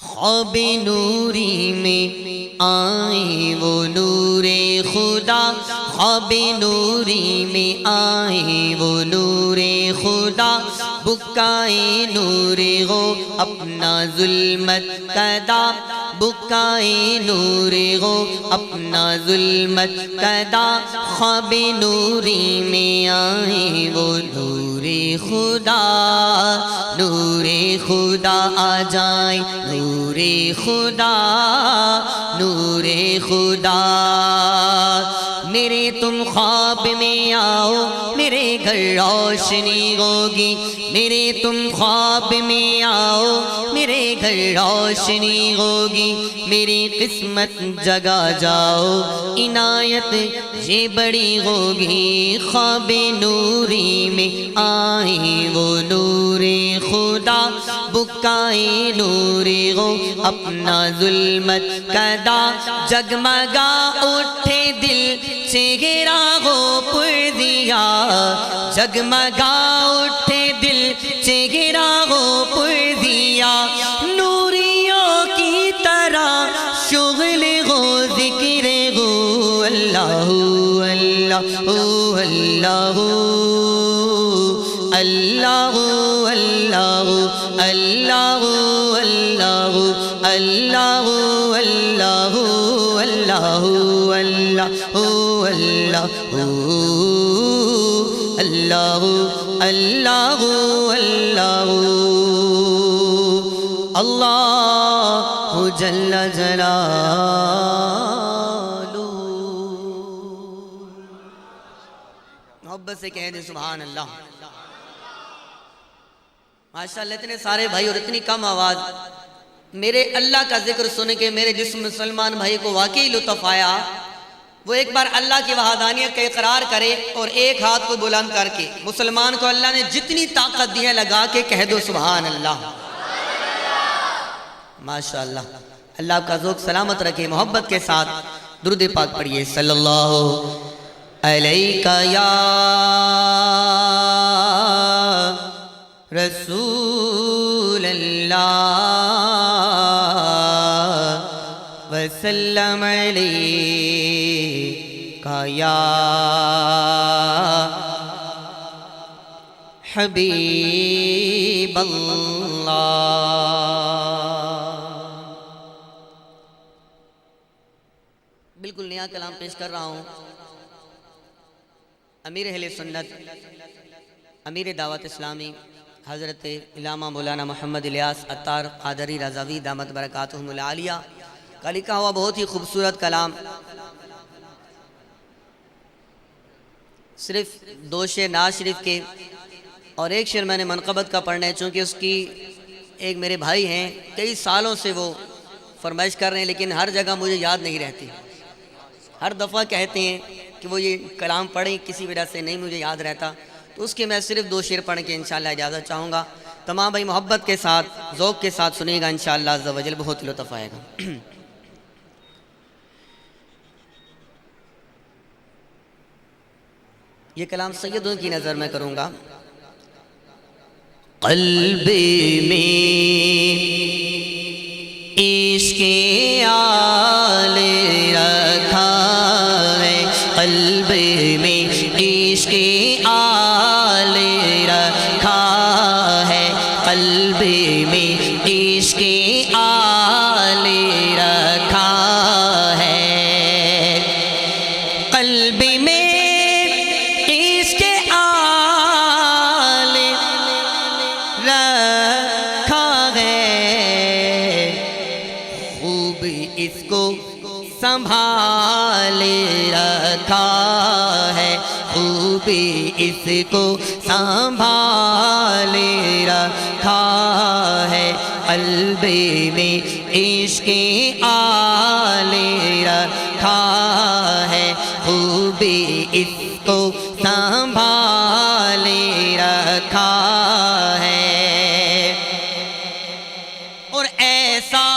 خواب نوری میں آئے وہ نور خدا. خواب نوری میں آئے وہ نور خدا. بکائے نور ہو اپنا ظلمت کدا بکائے نور ہو اپنا ظلمت کدا خواب نوری میں آئے وہ نور خدا آ جائے نور خدا نور خدا میرے تم خواب میں آؤ میرے گھر روشنی ہوگی میرے تم خواب میں آؤ میرے گھر روشنی ہوگی میری قسمت جگا جاؤ عنایت یہ بڑی ہوگی خواب نوری میں آئے وہ نور خدا بکائے نور ہو اپنا ظلمت کدا جگمگا اٹھے دل چہرہ ہو پر دیا جگمگا اٹھے دل چہرہ ہو پر دیا نوریوں کی طرح شغل ہو ذکر ہو اللہ اللہ اللہ اللہ اللہ اللہ اللہ اللہ اللہ اللہ اللہ اللہ اللہ اللہ جل جلالہ محبت سے کہہ دیں سبحان اللہ ماشاءاللہ اتنے سارے بھائی اور اتنی کم آواز میرے اللہ کا ذکر سن کے میرے جس مسلمان بھائی کو واقعی لطف آیا وہ ایک بار اللہ کی وحدانیت کا اقرار کرے اور ایک ہاتھ کو بلند کر کے مسلمان کو اللہ نے جتنی طاقت دی ہے لگا کے کہہ دو سبحان اللہ ماشاءاللہ اللہ آپ کا ذوق سلامت رکھے محبت کے ساتھ درود پاک پڑھیے صلی اللہ علیہ یا رسول اللہ وسلم علیکہ یا حبیب اللہ بالکل نیا کلام پیش کر رہا ہوں امیر اہل سنت امیر دعوت اسلامی حضرت علامہ مولانا محمد الیاس عطار قادری رضوی دامت برکاتہم العالیہ کا لکھا ہوا بہت ہی خوبصورت کلام صرف 2 شعر نعت شریف کے اور 1 شعر میں نے منقبت کا پڑھنا ہے چونکہ اس کی ایک میرے بھائی ہیں کئی سالوں سے وہ فرمائش کر رہے ہیں لیکن ہر جگہ مجھے یاد نہیں رہتی ہر دفعہ کہتے ہیں کہ وہ یہ کلام پڑھیں کسی وجہ سے نہیں مجھے یاد رہتا تو اس کے میں صرف 2 شعر پڑھ کے انشاءاللہ اجازت چاہوں گا تمام بھائی محبت کے ساتھ ذوق کے ساتھ سنیے گا انشاءاللہ عز و جل بہت لطف آئے گا یہ کلام سیدوں کی نظر میں کروں گا قلب میں عشق آل رکھا ہے قلب میں عشق آل رکھا ہے قلب میں عشق آل رکھا ہے قلب میں سنبھال رکھا ہے خوب اس کو سنبھال رکھا ہے قلب میں عشق آل رکھا ہے خوب اس کو سنبھال رکھا ہے اور ایسا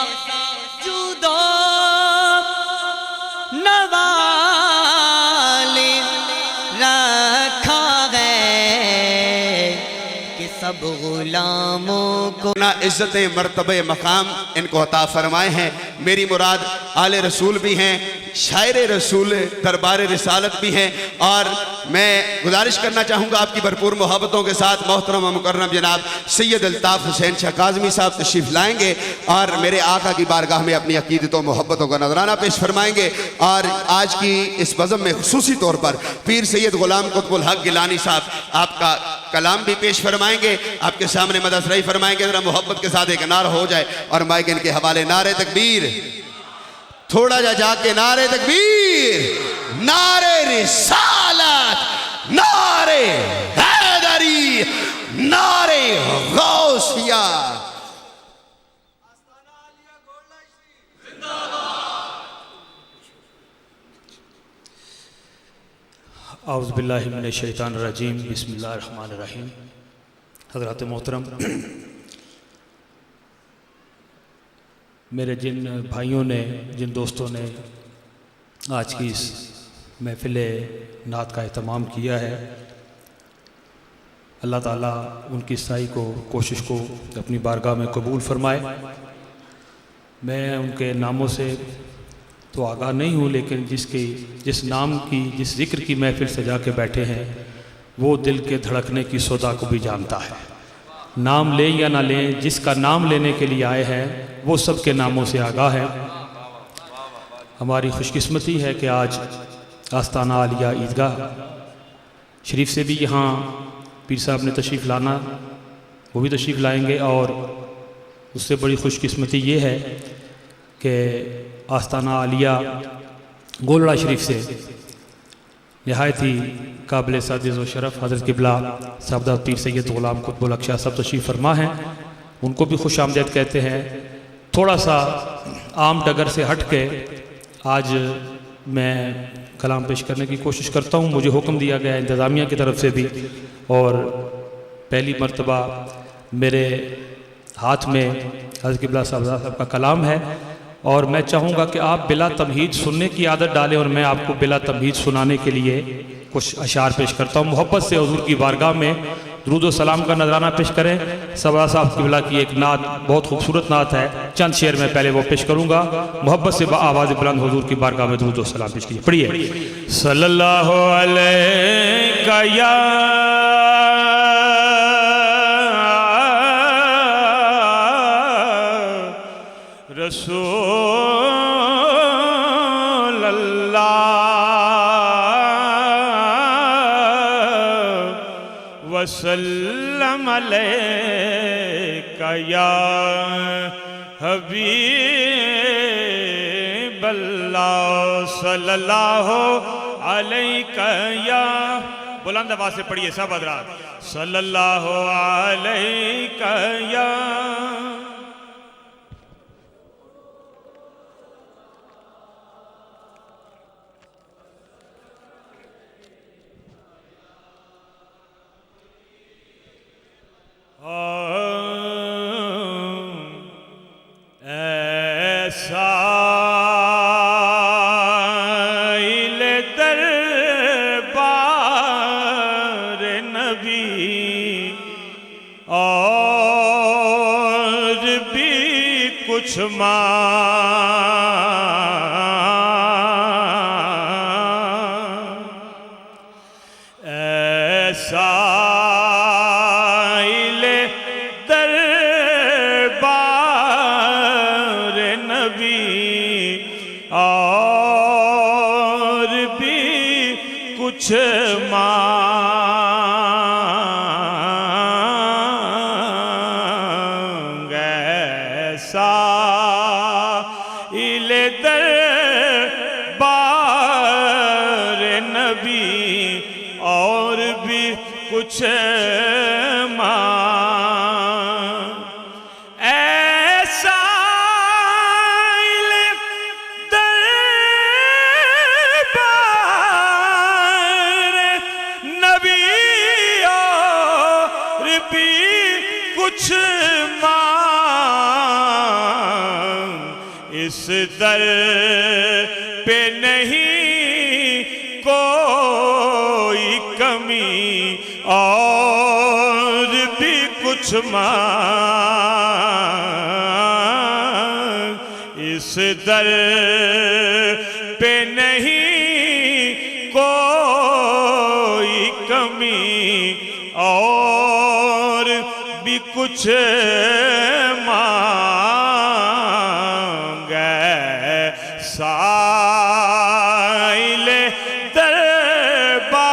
سب غلاموں کو نہ عزت مرتبہ مقام ان کو عطا فرمائے ہیں میری مراد آل رسول بھی ہیں شاعر رسول دربار رسالت بھی ہیں، اور میں گزارش کرنا چاہوں گا آپ کی بھرپور محبتوں کے ساتھ محترم و مکرم جناب سید الطاف حسین شاہ کاظمی صاحب تشریف لائیں گے اور میرے آقا کی بارگاہ میں اپنی عقیدت و محبتوں کا نذرانہ پیش فرمائیں گے۔ اور آج کی اس بزم میں خصوصی طور پر پیر سید غلام قطب الحق گیلانی صاحب آپ کا کلام بھی پیش فرمائیں گے، آپ کے سامنے مدح رہی فرمائیں گے۔ ذرا محبت کے ساتھ ایک نعرہ ہو جائے اور مائک ان کے حوالے، نعرہ تکبیر، تھوڑا جا کے نعرہ تکبیر، نعرہ رسالت، نعرہ حیدری، نعرہ غوثیہ۔ اعوذ باللہ من الشیطان الرجیم، بسم اللہ الرحمن الرحیم۔ حضرات محترم، میرے جن بھائیوں نے، جن دوستوں نے آج کی اس محفل نعت کا اہتمام کیا ہے، اللہ تعالیٰ ان کی سعی کو، کوشش کو اپنی بارگاہ میں قبول فرمائے۔ میں ان کے ناموں سے تو آگاہ نہیں ہوں، لیکن جس نام کی، جس ذکر کی محفل سجا کے بیٹھے ہیں، وہ دل کے دھڑکنے کی صدا کو بھی جانتا ہے۔ نام لیں یا نہ لیں، جس کا نام لینے کے لیے آئے ہیں وہ سب کے ناموں سے آگاہ ہے۔ ہماری خوش قسمتی ہے کہ آج آستانہ عالیہ عیدگاہ شریف سے بھی یہاں پیر صاحب نے تشریف لانا، وہ بھی تشریف لائیں گے، اور اس سے بڑی خوش قسمتی یہ ہے کہ آستانہ عالیہ گولڑا شریف سے نہایت ہی قابل سعادت و شرف حضرت قبلہ صاحبزادہ پیر سید غلام قطب الحق شاہ صاحب تشریف فرما ہیں، ان کو بھی خوش آمدید کہتے ہیں۔ تھوڑا سا عام ڈگر سے ہٹ کے آج میں کلام پیش کرنے کی کوشش کرتا ہوں۔ مجھے حکم دیا گیا انتظامیہ کی طرف سے بھی، اور پہلی مرتبہ میرے ہاتھ میں حضرت قبلہ صاحب کا کلام ہے، اور میں چاہوں گا کہ آپ بلا تمہید سننے کی عادت ڈالیں، اور میں آپ کو بلا تمہید سنانے کے لیے کچھ اشعار پیش کرتا ہوں۔ محبت سے حضور کی بارگاہ میں درود و سلام کا نذرانہ پیش کریں۔ صبا صاحب قبلہ کی ایک نعت، بہت خوبصورت نعت ہے، چند شعر میں پہلے وہ پیش کروں گا۔ محبت سے آواز بلند حضور کی بارگاہ میں درود و سلام پیش کیجیے، پڑھیے۔ صلی اللہ علیہ یا رسول اللہ وسلم علیک یا حبیب اللہ، صلی اللہ علیک یا، بلند آواز سے پڑھیے سب حضرات، صلی اللہ علیک یا سائل دربار نبی، اور بھی کچھ ایسا اور بھی کچھ مانگ، سائل دربار نبی، اور بھی کچھ مانگ، ایسا کچھ مانگ، اس در پہ نہیں کوئی کمی، اور بھی کچھ مانگ، اس در پہ نہیں کوئی کمی اور بھی کچھ مانگے سائل دربار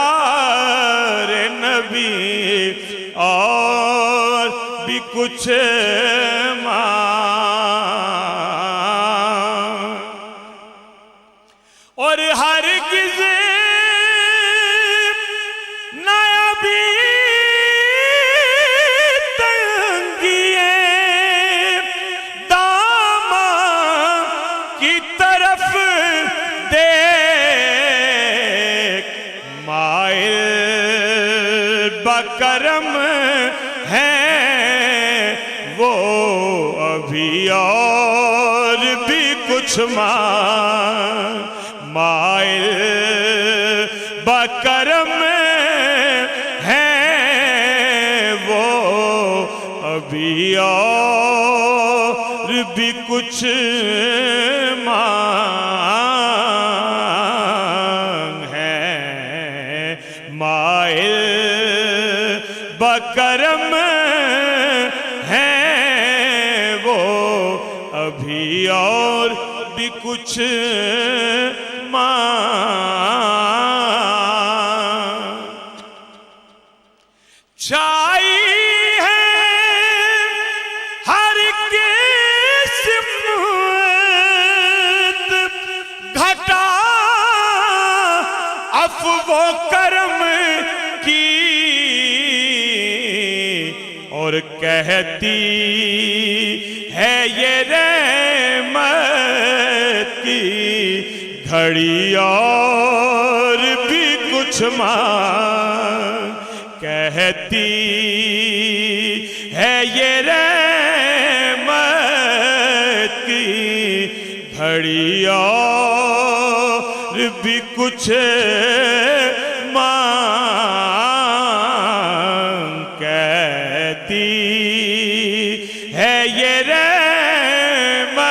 نبی اور بھی کچھ اور ہرگز نہ ابھی تنگیے دامن کی طرف دیکھ مائل بکرم ہیں وہ ابھی اور بھی کچھ مائل بکرم ہیں وہ ابھی اور بھی کچھ مانگ ہیں مائل بکرم ہیں وہ ابھی اور بھی کچھ چھائی ہے ہر قسمت گھٹا عفو و کرم کی اور کہتی ہے یہ رحمت کی گھڑی اور بھی کچھ کہتی ہے یہ رحمت کی گھڑی اور بھی کچھ کہتی ہے یہ رحمت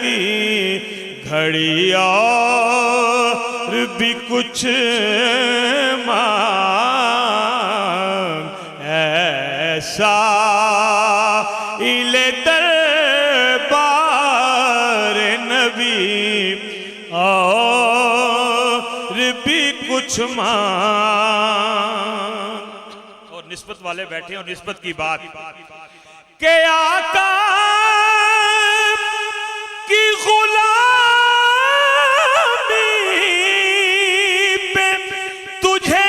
کی گھڑی اور بھی کچھ سائل دربار نبی اور بھی کچھ اور نسبت والے بیٹھے اور نسبت کی بات کہ آقا کی غلامی پہ تجھے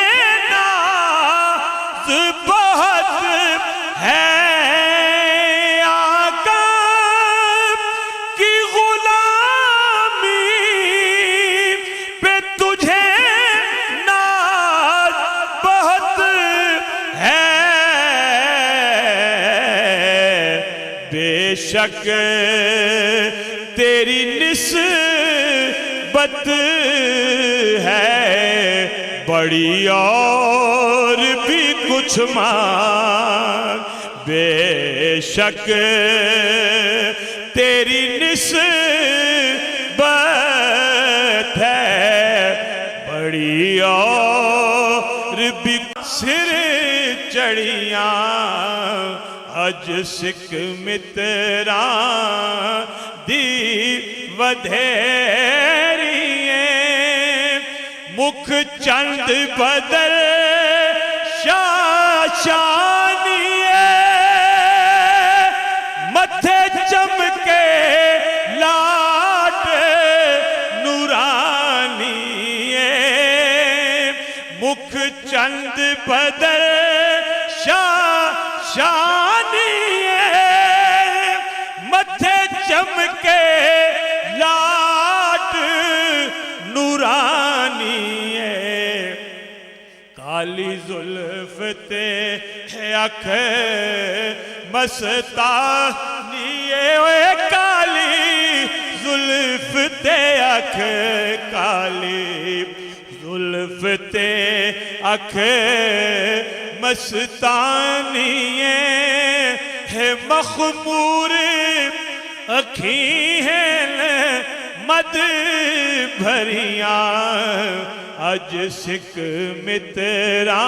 ناز بہت ہے آقا کی غلامی پہ تجھے ناز بہت ہے بے شک تیری نسبت ہے بڑی اور بھی کچھ بے شک تیری نسبت ہے بڑی اور بھی سر چڑیاں حج سکھ متران دی ودھیرییں مکھ چند بدر شاشانیے متھے چمکے لاٹ نورانیے مکھ چند بدر شاشانیے متھے چمکے لاٹ نورانیے کالی زلف تے اکھ مستانیے کالی زلف تے اکھ کالی زلف تے اکھ مستانیے ہے مخمور اکھی ہیں مد بھریاں اج سکھ متراں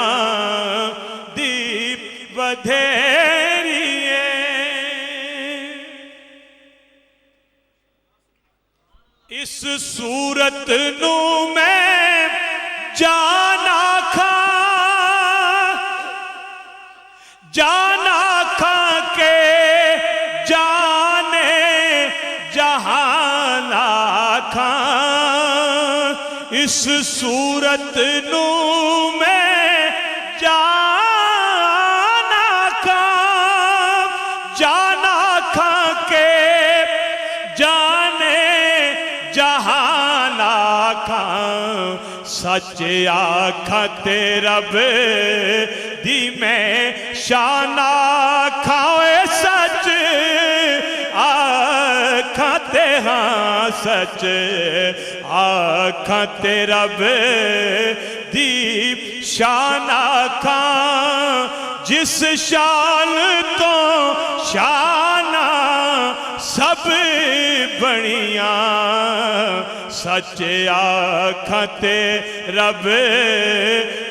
دی ودھیری اس صورت نو میں جانا کھا کے جانے جہان آکھاں اس صورت نو میں جانا کھا کے جانے جہان آکھاں سچ آکھاں تے رب دی میں شان آکھاں سچ آکھاں تے ہاں سچ آکھاں تے رب دی شان آکھاں جس شان تو شانہ سب بنیاں سچ آکھاں تے رب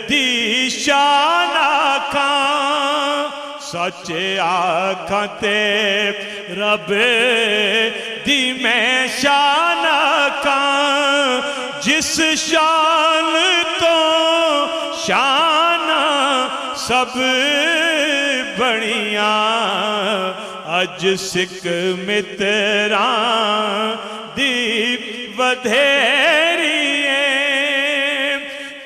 دی شان آکھاں سچ آکھاں تے رب دی میں شان آکھاں جس شان تو شان سب بنیاں اج سکھ متراں دی ودھیری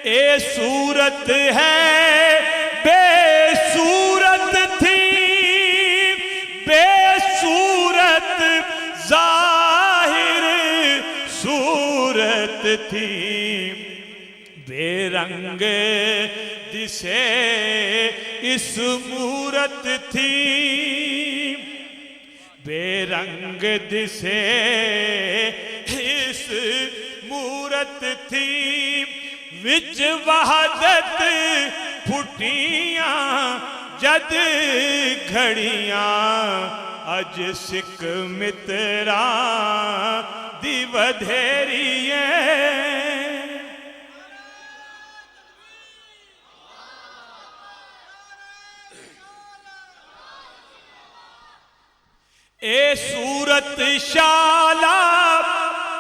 اے صورت ہے بے صورت تھی بے صورت ظاہر صورت تھی بے رنگ جسے اس مورت تھی بے رنگ جسے اس مورت تھی وچ وحدت پھٹیاں جد گھڑیاں اج سکھ متراں دی ودھیری اے صورت شالا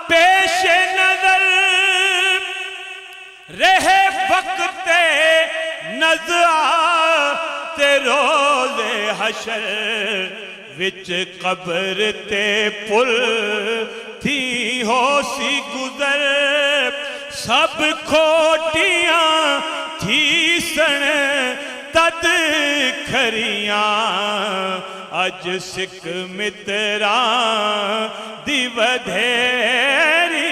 پیش نظر رہے وقت نزعات روز حشر وچ قبر تے پل تھی ہو سی گزر سب کھوٹیاں تھی سن تد کھریاں اج سکھ متراں دی ودھیری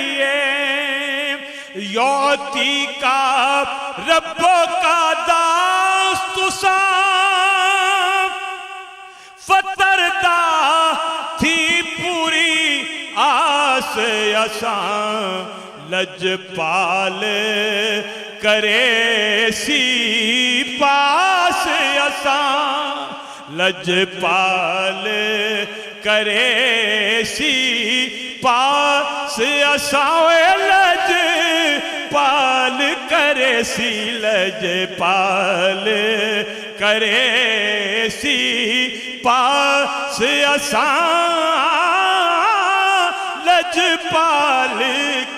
یوتی کا ربوں کا داست ساں فتردہ تھی پوری آس اساں لجپال کرے سی پاس اساں لجپال کرے سی پاس اساں لجپال کرے سی لجپال کرے سی پاس اساں لجپال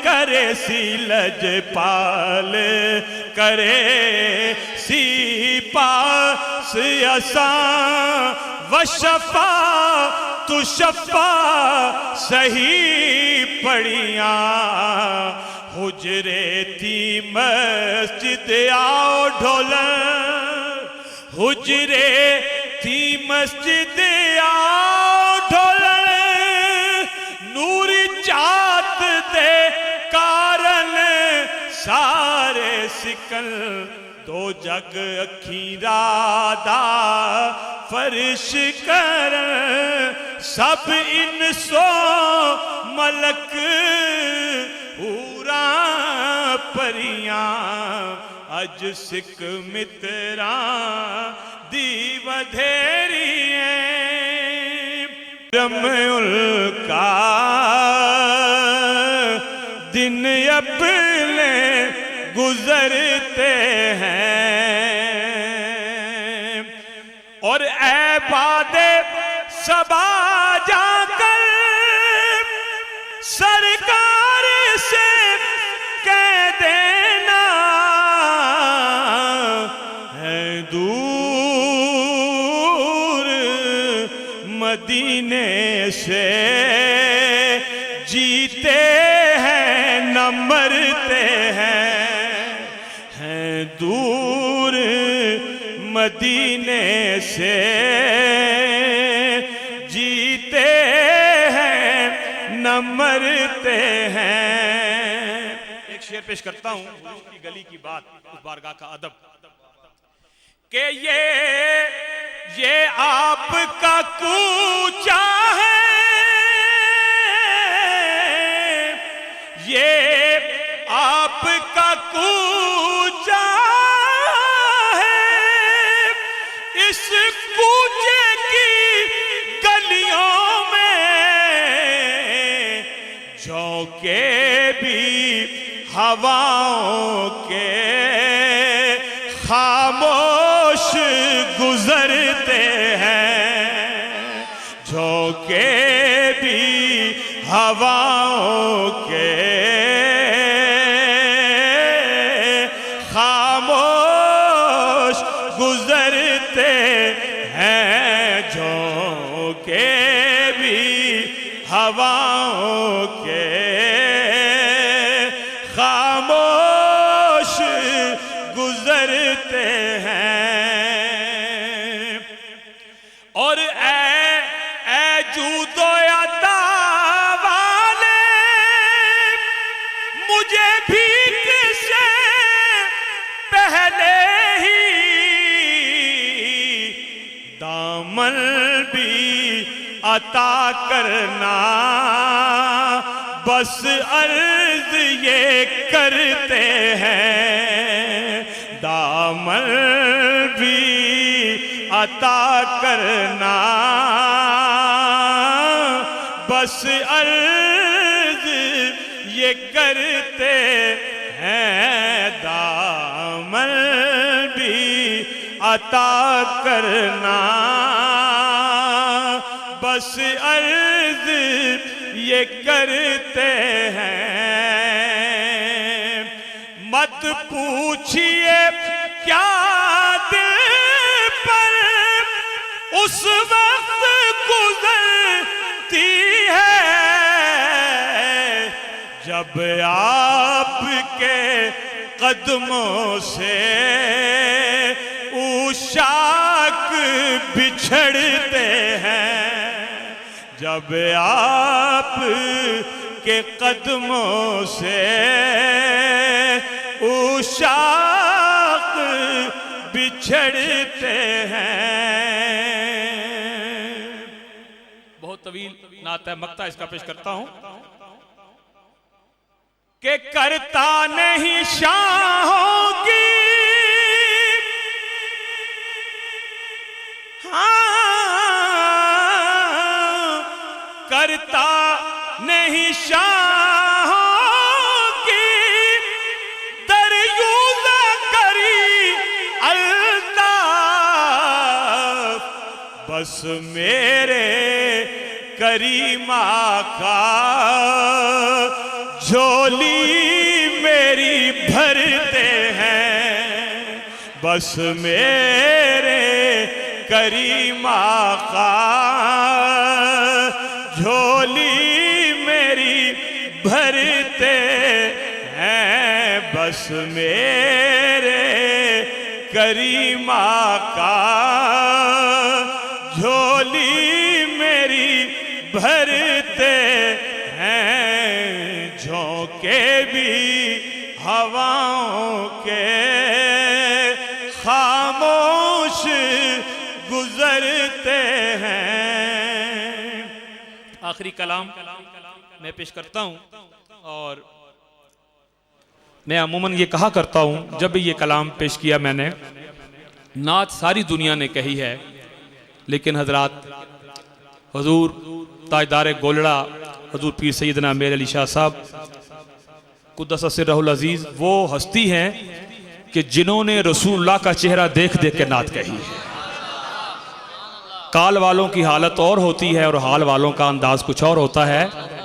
کرے سی لجپال کرے سی پاس اساں وشفا تو شفا صحیح پڑیاں حجرے تھی مسجد آؤ ڈھولن حجرے تھی مسجد آؤ ڈھولن نوری چات دے کارن سارے سکل دو جگ اکھیں رادا فرش کر سب انسو ملک اوراں پریاں اج سکھ متراں دی ودھیری رم الکا دن اپنے گزرتے ہیں، اور اے باد صبا جا کر سرکار سے کہہ دینا ہے دور مدینے سے جیتے ہیں نہ مرتے ہیں دور مدینے سے جیتے ہیں نہ مرتے ہیں۔ ایک شعر پیش کرتا ہوں، حضور کی گلی کی بات، اس بارگاہ کا ادب، کہ یہ آپ کا کوچہ ہے، یہ آپ کا کوچہ ہے، اس کوچے کی گلیوں میں جھونکے بھی ہواؤں کے خاموش گزرتے ہیں، جھونکے بھی ہواؤں کے خاموش گزرتے ہیں، جھونکے بھی ہواؤں کے خاموش گزرتے ہیں۔ اور اے جود و عطا والے، مجھے بھیک سے پہلے ہی دامن بھی عطا کرنا، بس عرض یہ کرتے ہیں دامن بھی عطا کرنا، بس عرض یہ کرتے ہیں دامن بھی عطا کرنا، بس عرض یہ کرتے ہیں۔ مت پوچھئے کیا دل پر اس وقت گزرتی ہے، جب آپ کے قدموں سے عشاق بچھڑتے ہیں، جب آپ کے قدموں سے عشاق بچھڑتے ہیں۔ بہت طویل نعت ہے، مقطع اس کا پیش کرتا ہوں کہ کرتا نہیں شاہوں کی کرتا نہیں شاہوں کی دریوزہ کری الطاف، بس میرے کریم آقا جھولی میری بھرتے ہیں، بس میرے کریم آقا جھولی میری بھرتے ہیں، بس میرے کریم آقا جھولی میری بھرتے ہیں، جھونکے بھی ہواؤں کے خاموش گزرتے ہیں۔ آخری کلام میں پیش کرتا ہوں، اور میں عموماً یہ کہا کرتا ہوں جب بھی یہ کلام پیش کیا میں نے، نعت ساری دنیا نے کہی ہے، لیکن حضرات حضور تاجدار گولڑا حضور پیر سیدنا میر علی شاہ صاحب قدس سرہ العزیز وہ ہستی ہیں کہ جنہوں نے رسول اللہ کا چہرہ دیکھ دیکھ کے نعت کہی ہے. کال والوں کی حالت اور ہوتی ہے اور حال والوں کا انداز کچھ اور ہوتا ہے.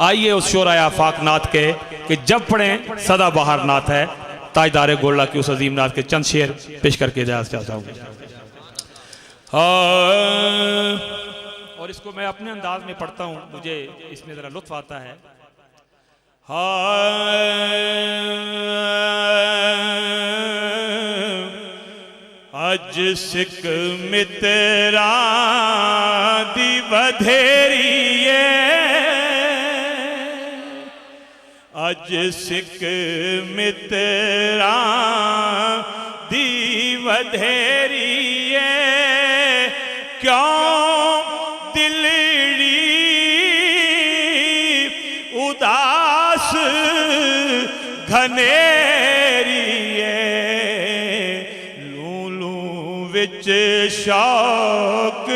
آئیے اس شعرائے آفاق نعت کے کہ جب پڑھیں سدا بہار نعت ہے تاجدار گولڑا کی اس عظیم نعت کے چند شعر پیش کر کے اجازت چاہتا ہوں. اور اس کو میں اپنے انداز میں پڑھتا ہوں, مجھے اس میں ذرا لطف آتا ہے. اج سکھ مترا دی بدھیری اج سکھ مترا دی بدھیری کیوں دلڑی اداس گھنیری وچ شوق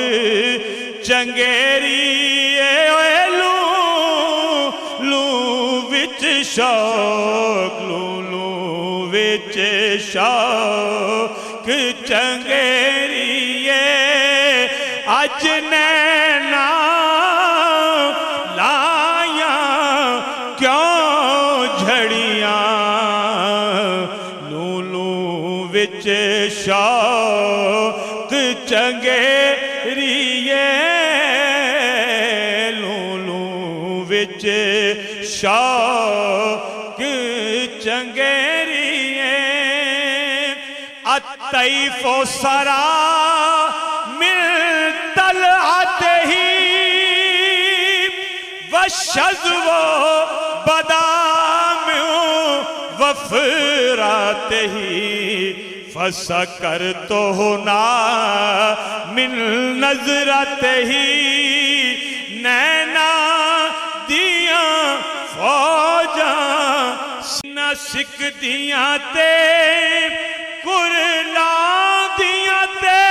چنگیری لو وچ شوق لو وچ شوق چنگیری اج نینا لائیاں کیوں جھڑیاں لو وچ شوق چنگیری لو وچ شوق چنگیری الطیف سرا من طلعتہ والشذو بدا من وفراتہ فسکرتہنا من نظرتہ نینا دیاں فوجاں نہ سکدیاں تے کرلاں دیاں تے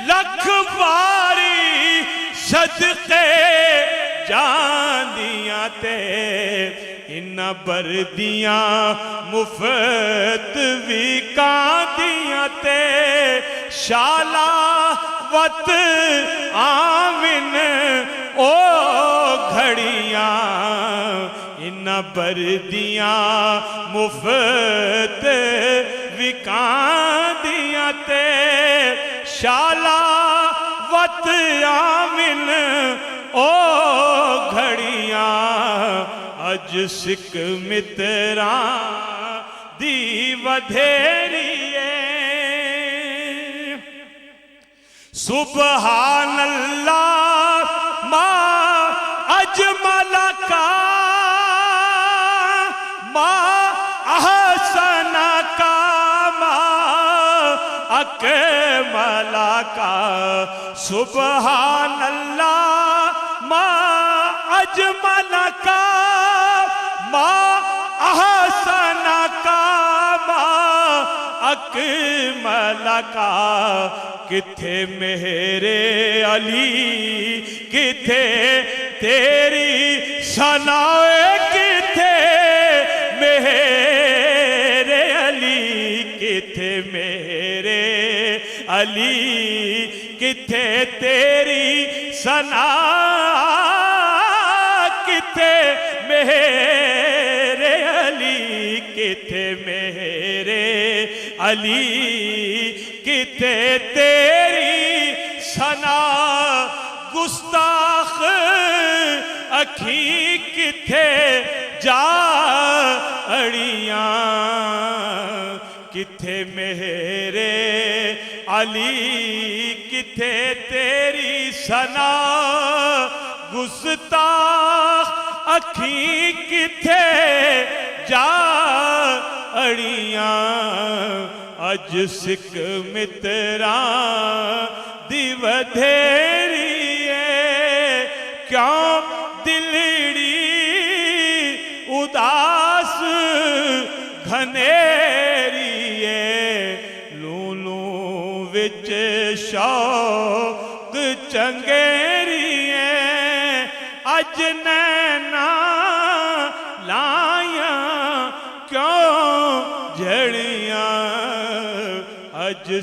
لکھ باری صدقے جان دیاں تے انہاں بردیاں مفت ویکاں دیاں تے شالا وت آمن او گھڑیاں انہاں بردیاں مفت ویکاں دیاں تے شالا وت آمن او گھڑیاں اج سکھ متراں دی ودھیری سبحان اللہ ما اجمل کا ما احسن کا ما اکمل کا سبحان اللہ ما اجمل کا ما احسن کا ما اکمل کا کتھے میرے علی کتھے تیری ثنا کتھے میرے علی کتھے میرے علی کتھے تیری ثنا کتھے میرے علی کتھے میرے علی کتھے تیری ثنا گستاخ اکھیں کتھے جا اڑیاں کتھے میرے علی کتھے تیری ثنا گستاخ اکھیں کتھے جا اڑیاں اج سکھ متراں دی ودھیری کیوں دلڑی اداس گھنیری لو وچ شوق چنگیری اج نینا لا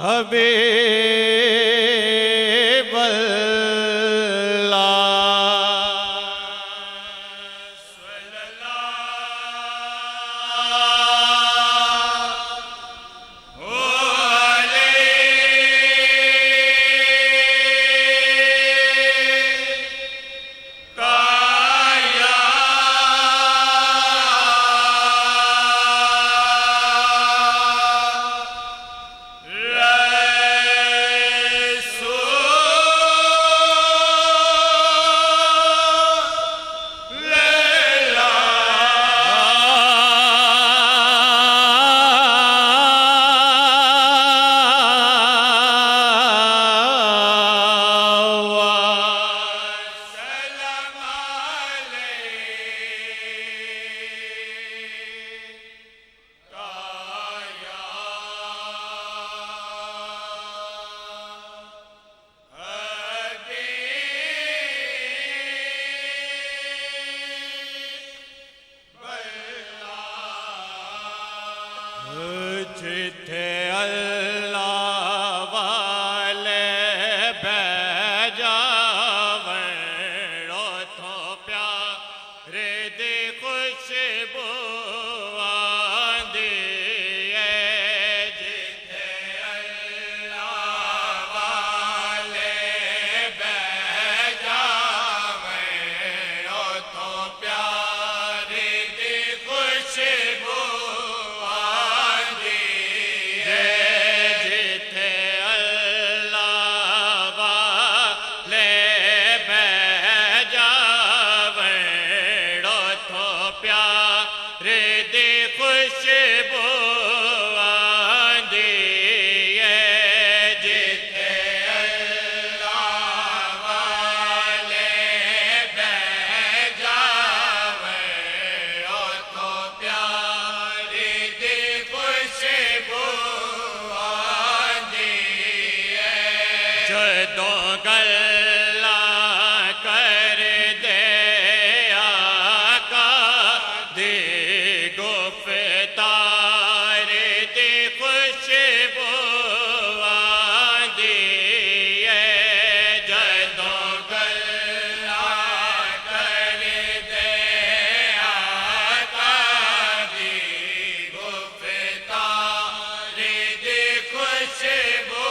حبیب جتھے اللہ والے بہ جاویں اوتھوں پیارے دی خوشبو آندی ہے جتھے اللہ والے بہ جاویں اوتھوں پیارے دی خوشبو جدوں گلاں کر دے آقا دی گفتار دی خوشبو آندی ہے جدوں گلاں کر دے آقا دی گفتار دی خوشبو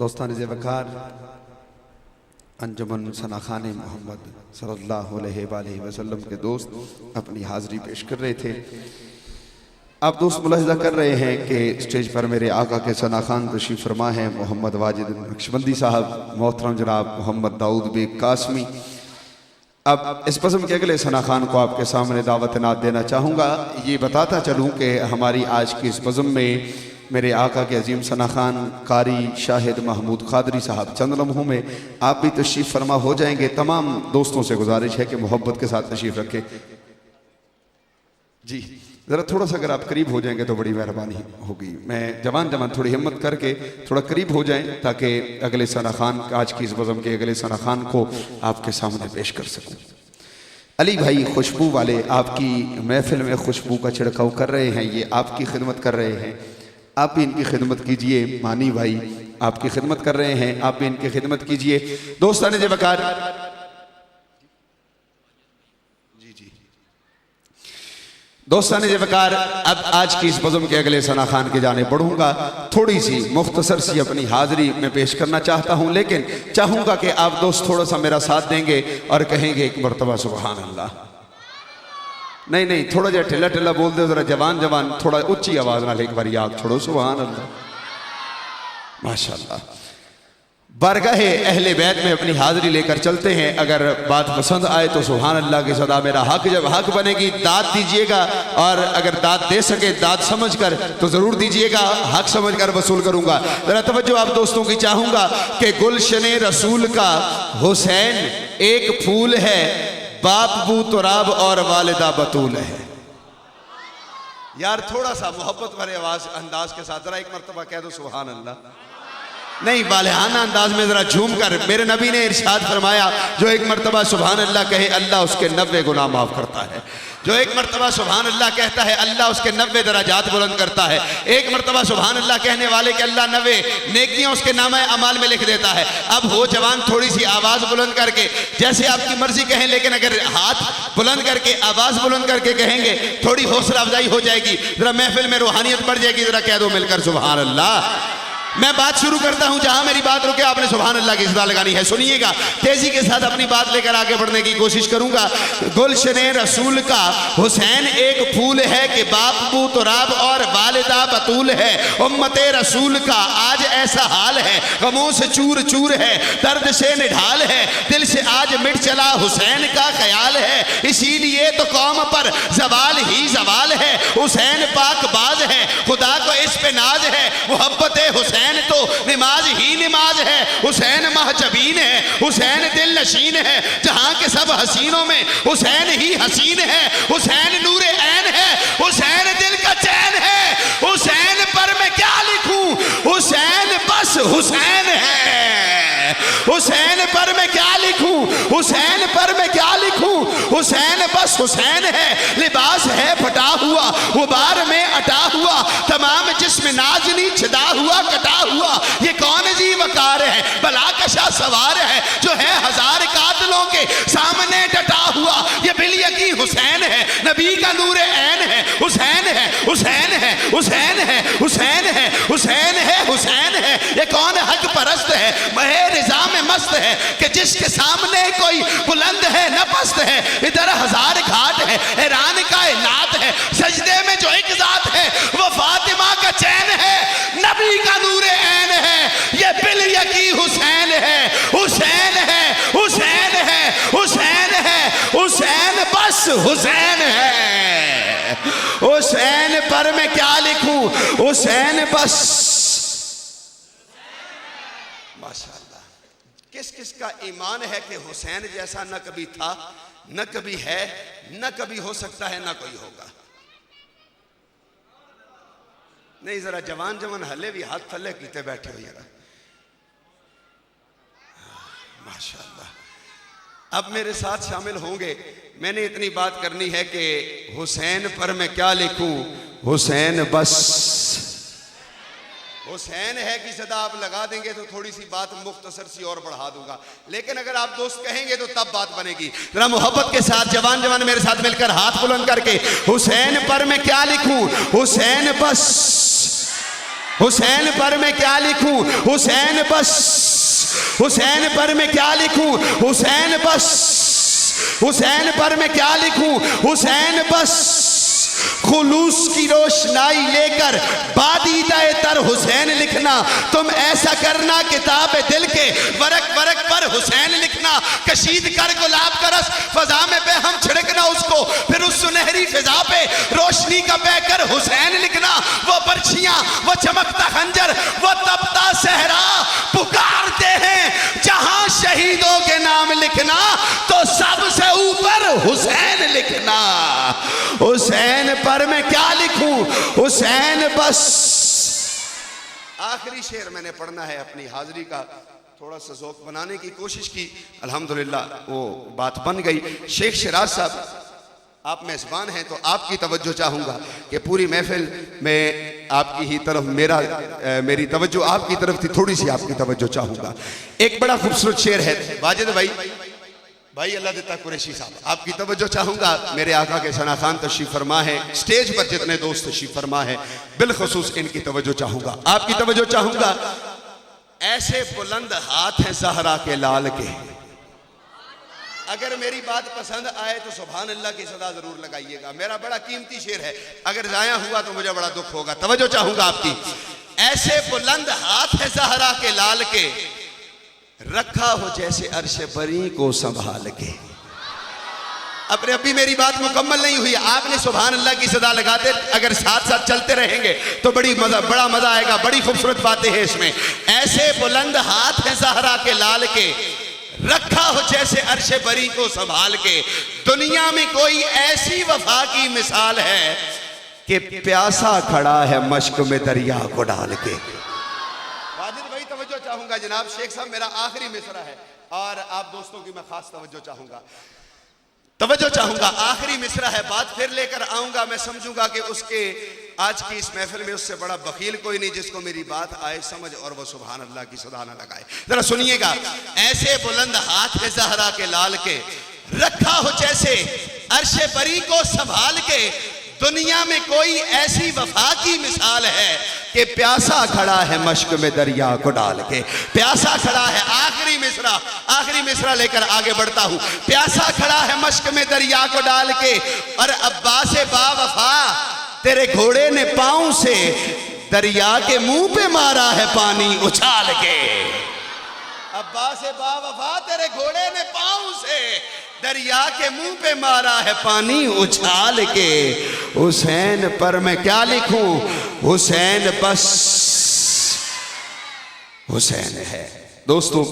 دوستان زیوکار، انجمن ثناخان محمد صلی اللہ علیہ وآلہ وسلم کے دوست اپنی حاضری پیش کر رہے تھے۔ آپ دوست ملاحظہ کر رہے ہیں کہ اسٹیج پر میرے آقا کے ثناخان تشریف فرما ہیں محمد واجد نقشبندی صاحب، محترم جناب محمد داؤد بیگ قاسمی۔ اب اس بزم کے اگلے ثناخان کو آپ کے سامنے دعوت نعت دینا چاہوں گا۔ یہ بتاتا چلوں کہ ہماری آج کی اس بزم میں میرے آقا کے عظیم ثناخان قاری شاہد محمود قادری صاحب چند لمحوں میں آپ بھی تشریف فرما ہو جائیں گے۔ تمام دوستوں سے گزارش ہے کہ محبت کے ساتھ تشریف رکھیں۔ جی ذرا تھوڑا سا اگر آپ قریب ہو جائیں گے تو بڑی مہربانی ہوگی۔ میں جوان تھوڑی ہمت کر کے تھوڑا قریب ہو جائیں تاکہ اگلے ثناخان، آج کی اس بزم کے اگلے ثناخان کو آپ کے سامنے پیش کر سکوں۔ علی بھائی خوشبو والے آپ کی محفل میں خوشبو کا چھڑکاؤ کر رہے ہیں، یہ آپ کی خدمت کر رہے ہیں، آپ بھی ان کی خدمت کیجئے۔ مانی بھائی آپ کی خدمت کر رہے ہیں، آپ بھی ان کی خدمت کیجئے۔ دوستان زیوکار، دوستان زیوکار، اب آج کی اس بزم کے اگلے ثناخان کی جانب بڑھوں گا۔ تھوڑی سی مختصر سی اپنی حاضری میں پیش کرنا چاہتا ہوں، لیکن چاہوں گا کہ آپ دوست تھوڑا سا میرا ساتھ دیں گے اور کہیں گے ایک مرتبہ سبحان اللہ۔ نہیں تھوڑا جا ٹھلا ٹھلا بول دے، ذرا جوان تھوڑا اچھی آواز نہ لے، ایک بار یاد چھوڑو سبحان اللہ ماشاءاللہ۔ بارگاہ اہل بیت میں اپنی حاضری لے کر چلتے ہیں۔ اگر بات پسند آئے تو سبحان اللہ کی صدا میرا حق، جب حق بنے گی داد دیجئے گا، اور اگر داد دے سکے داد سمجھ کر تو ضرور دیجئے گا، حق سمجھ کر وصول کروں گا۔ ذرا توجہ آپ دوستوں کی چاہوں گا کہ گلشن رسول کا حسین ایک پھول ہے، باپ بو تراب اور والدہ بطول ہے۔ یار تھوڑا سا محبت بھرے آواز انداز کے ساتھ ذرا ایک مرتبہ کہہ دو سبحان اللہ۔ نہیں بالہانہ انداز میں ذرا جھوم کر، میرے نبی نے ارشاد فرمایا جو ایک مرتبہ سبحان اللہ کہے اللہ اس کے 90 گناہ معاف کرتا ہے۔ جو ایک مرتبہ سبحان اللہ کہتا ہے اللہ اس کے 90 درجات بلند کرتا ہے۔ ایک مرتبہ سبحان اللہ کہنے والے کے اللہ 90 نیکیاں اس کے نامہ اعمال میں لکھ دیتا ہے۔ اب ہو جوان تھوڑی سی آواز بلند کر کے، جیسے آپ کی مرضی کہیں، لیکن اگر ہاتھ بلند کر کے آواز بلند کر کے کہیں گے تھوڑی حوصلہ افزائی ہو جائے گی، ذرا محفل میں روحانیت بڑھ جائے گی۔ ذرا کہہ دو مل کر سبحان اللہ۔ میں بات شروع کرتا ہوں، جہاں میری بات رکے آپ نے سبحان اللہ کی صدا لگانی ہے۔ سنیے گا، تیزی کے ساتھ اپنی بات لے کر آگے بڑھنے کی کوشش کروں گا۔ گلشن رسول کا حسین ایک پھول ہے کہ باپ بو تراب اور والدہ بطول ہے۔ امت رسول کا آج ایسا حال ہے، غموں سے چور چور ہے، درد سے نڈھال ہے، دل سے آج مٹ چلا حسین کا خیال ہے۔ اسی لیے تو قوم پر زوال ہی زوال ہے، حسین پاک باز ہے، خدا کو اس پہ ناز ہے۔ محبت حسین تو نماز ہی نماز ہے، حسین محجبین ہے، حسین دل نشین ہے، جہاں کے سب حسینوں میں حسین ہی حسین ہے۔ حسین نور عین ہے، حسین دل کا چین ہے، حسین پر میں کیا لکھوں، حسین بس حسین ہے۔ حسین پر میں کیا لکھوں، حسین پر میں کیا لکھوں، حسین بس حسین ہے۔ لباس ہے پھٹا ہوا، غبار میں اٹا ہوا، تمام جسم نازنی چھدا ہوا کٹا ہوا۔ یہ کون جی وقار ہے، بلا کشا سوار ہے، جو ہے ہزار قاتلوں کے سامنے ڈٹا ہوا۔ یہ بالیقین حسین ہے، نبی کا نور عین ہے، حسین ہے، حسین ہے، حسین ہے، حسین ہے، حسین ہے، حسین ہے۔ یہ کون حق پرست ہے، مہ رضا میں مست ہے، کہ جس کے سامنے کوئی بلند ہے نہ پست ہے۔ ادھر ہزار گھاٹ ہے، ایران کا اعلان ہے، سجدے میں جو ایک ذات ہے وہ فاطمہ کا چین ہے، نبی کا نور عین ہے۔ یہ بالیقین حسین ہے، حسین ہے، حسین ہے، حسین ہے، حسین بس حسین ہے۔ حسین پر میں کیا لکھوں، حسین بس۔ ماشاءاللہ، کس کس کا ایمان ہے کہ حسین جیسا نہ کبھی تھا، نہ کبھی ہے، نہ کبھی ہو سکتا ہے، نہ کوئی ہوگا؟ نہیں ذرا جوان ہلے بھی ہاتھ تھلے کیتے بیٹھے ہو یار، ماشاءاللہ۔ اب میرے ساتھ شامل ہوں گے، میں نے اتنی بات کرنی ہے کہ حسین پر میں کیا لکھوں، حسین بس حسین ہے کی صدا آپ لگا دیں گے تو تھوڑی سی بات مختصر سی اور بڑھا دوں گا، لیکن اگر آپ دوست کہیں گے تو تب بات بنے گی۔ ذرا محبت کے ساتھ جوان میرے ساتھ مل کر ہاتھ بلند کر کے، حسین پر میں کیا لکھوں، حسین بس حسین پر میں کیا لکھوں حسین بس، حسین پر میں کیا لکھوں حسین بس، حسین پر میں کیا لکھوں حسین بس، خلوص کی روشنائی لے کر بادیدہ تر حسین لکھنا، تم ایسا کرنا کتاب دل کے ورق ورق پر حسین لکھنا، کشید کر گلاب کا رس فضا میں بے ہم چھڑکنا اس کو، پھر اس سنہری فضا پہ روشنی کا بہ کر حسین لکھنا، وہ برچھیاں وہ چمکتا خنجر وہ تپتا صحرا پکارتے ہیں جہاں شہیدوں کے نام لکھنا تو سب سے اوپر حسین لکھنا، حسین پر میں کیا لکھوں حسین بس۔ آخری شعر میں نے پڑھنا ہے، اپنی حاضری کا تھوڑا سا ذوق بنانے کی کوشش کی، الحمدللہ وہ بات بن گئی۔ شیخ شیراز صاحب آپ میزبان ہیں تو آپ کی توجہ چاہوں گا کہ پوری محفل میں آپ کی ہی طرف میری توجہ آپ کی طرف تھی، تھوڑی سی آپ کی توجہ چاہوں گا۔ ایک بڑا خوبصورت شعر ہے، واجد بھائی اللہ دیتا قریشی صاحب، آپ کی توجہ چاہوں گا، میرے آقا کے ثنا خان تشریف فرما ہے، سٹیج پر جتنے دوست تشریف فرما ہے بالخصوص ان کی توجہ چاہوں گا، آپ کی توجہ چاہوں گا۔ ایسے بلند ہاتھ ہیں زہرا کے لال کے، اگر میری بات پسند آئے تو سبحان اللہ کی صدا ضرور لگائیے گا، میرا بڑا قیمتی شعر ہے، اگر ضائع ہوا تو مجھے بڑا دکھ ہوگا، توجہ چاہوں گا آپ کی۔ ایسے بلند ہاتھ ہیں زہرا کے لال کے، رکھا ہو جیسے عرش بری کو سنبھال کے۔ ابھی میری بات مکمل نہیں ہوئی، آپ نے سبحان اللہ کی صدا لگاتے اگر ساتھ ساتھ چلتے رہیں گے تو بڑا مزہ آئے گا، بڑی خوبصورت باتیں ہیں اس میں۔ ایسے بلند ہاتھ ہیں زہرا کے لال کے، رکھا ہو جیسے عرش بری کو سنبھال کے، دنیا میں کوئی ایسی وفا کی مثال ہے کہ پیاسا کھڑا ہے مشک میں دریا کو ڈال کے۔ واجد بھائی توجہ چاہوں گا، جناب شیخ صاحب میرا آخری مصرع ہے اور آپ دوستوں کی میں خاص توجہ چاہوں گا، آخری مصرع ہے، بات پھر لے کر آؤں گا، میں سمجھوں گا کہ اس کے آج کی اس محفل میں اس سے بڑا بخیل کوئی نہیں جس کو میری بات آئے سمجھ اور وہ سبحان اللہ کی صدا نہ لگائے۔ ذرا سنیے گا، ایسے بلند ہاتھ ہے زہرا کے لال کے، رکھا ہو جیسے عرش بری کو سنبھال کے، دنیا میں کوئی ایسی وفا کی مثال ہے کہ پیاسا کھڑا ہے مشک میں دریا کو ڈال کے، پیاسا کھڑا ہے، آخری مصرع لے کر آگے بڑھتا ہوں، پیاسا کھڑا ہے مشک میں دریا کو ڈال کے، اور عباس با وفا تیرے گھوڑے نے پاؤں سے دریا کے منہ پہ مارا ہے پانی اچھال کے۔ عباس با وفا تیرے گھوڑے نے پاؤں سے دریا کے منہ پہ مارا ہے پانی اچھال کے، حسین پر میں کیا لکھوں حسین بس، حسین ہے۔ دوستو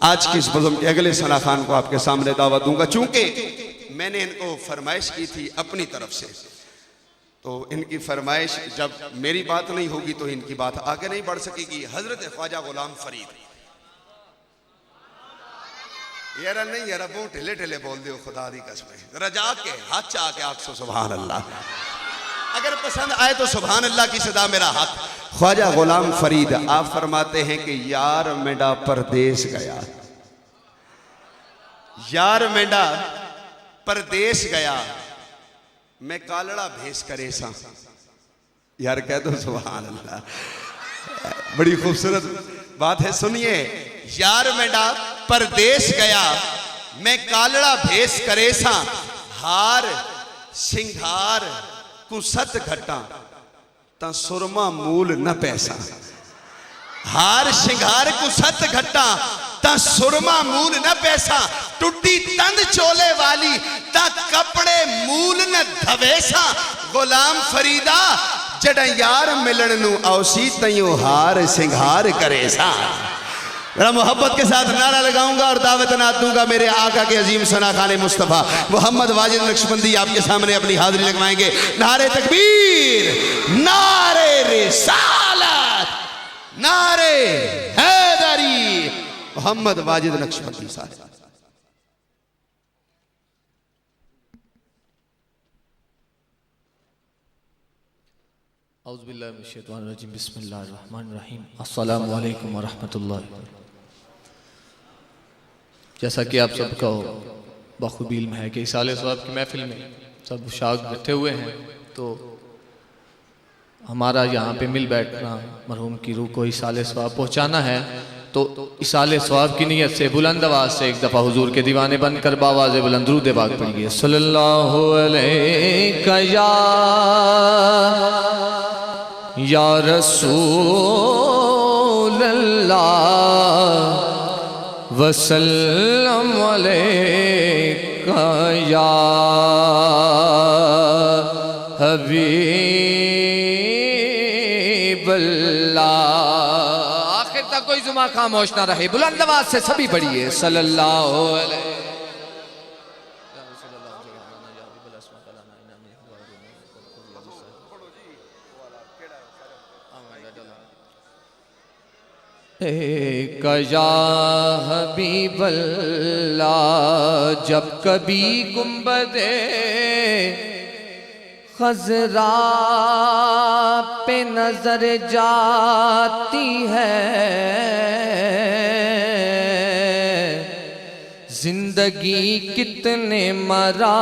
آج کی اس بزم کے اگلے ثنا خان کو آپ کے سامنے دعوت دوں گا، چونکہ میں نے ان کو فرمائش کی تھی اپنی طرف سے، تو ان کی فرمائش جب میری بات نہیں ہوگی تو ان کی بات آگے نہیں بڑھ سکے گی۔ حضرت خواجہ غلام فرید، یارا نہیں یارا بہت ٹھلے ٹھلے بول دیو خدا دی قسمیں، ذرا جا کے ہاتھ چاہ کے آگ سو سبحان اللہ، اگر پسند آئے تو سبحان اللہ کی صدا میرا ہاتھ۔ خواجہ غلام فرید آپ فرماتے ہیں کہ یار میڈا پردیس گیا، یار میڈا پردیس گیا، میں کالڑا بھیس کرے سا، یار کہہ دو سبحان اللہ، بڑی خوبصورت بات ہے، سنیے، یار میڈا پردیس گیا میں کالڑا بھیس کرے سا، ہار سنگھار کو ست گھٹا تا سرما مول نہ پیسا، ہار سنگھار کو ست گھٹا تا سرما مول نہ پیسا، ٹوٹی تند چولے والی تا کپڑے مول نہ دھویسا، غلام فریدہ جڑا یار ملن نو اوسی تیوں ہار سنگھار کرے سا۔ میرا محبت کے ساتھ نعرہ لگاؤں گا اور دعوت نعت دوں گا میرے آقا کے عظیم ثنا خان مصطفیٰ محمد واجد نقشبندی آپ کے سامنے اپنی حاضری لگوائیں گے۔ نعرہ تکبیر، نعرہ رسالت، نعرہ حیدری، محمد واجد نقشبندی صاحب۔ اعوذ باللہ من الشیطان الرجیم، بسم اللہ الرحمن الرحیم، السلام علیکم ورحمۃ اللہ۔ جیسا کہ آپ سب کا بخوبی علم ہے کہ اسالِ ثواب کی محفل میں سب شاگ بیٹھے ہوئے ہیں، تو ہمارا یہاں پہ مل بیٹھنا مرحوم کی روح کو اصالِ ثواب پہنچانا ہے، تو اصالِ ثواب کی نیت سے بلند آواز سے ایک دفعہ حضور کے دیوانے بن کر باواز بلند درود پاک پڑھیے۔ صلی اللہ علیہ یا رسول اللہ وسلم علیکہ یا حبیب اللہ۔ آخر تک کوئی زبان خاموش نہ رہے، بلند آواز سے سبھی پڑھیے صلی اللہ علیہ۔ ایک یا حبیب اللہ، جب کبھی گنبد خضرا پہ نظر جاتی ہے، زندگی کتنے مرا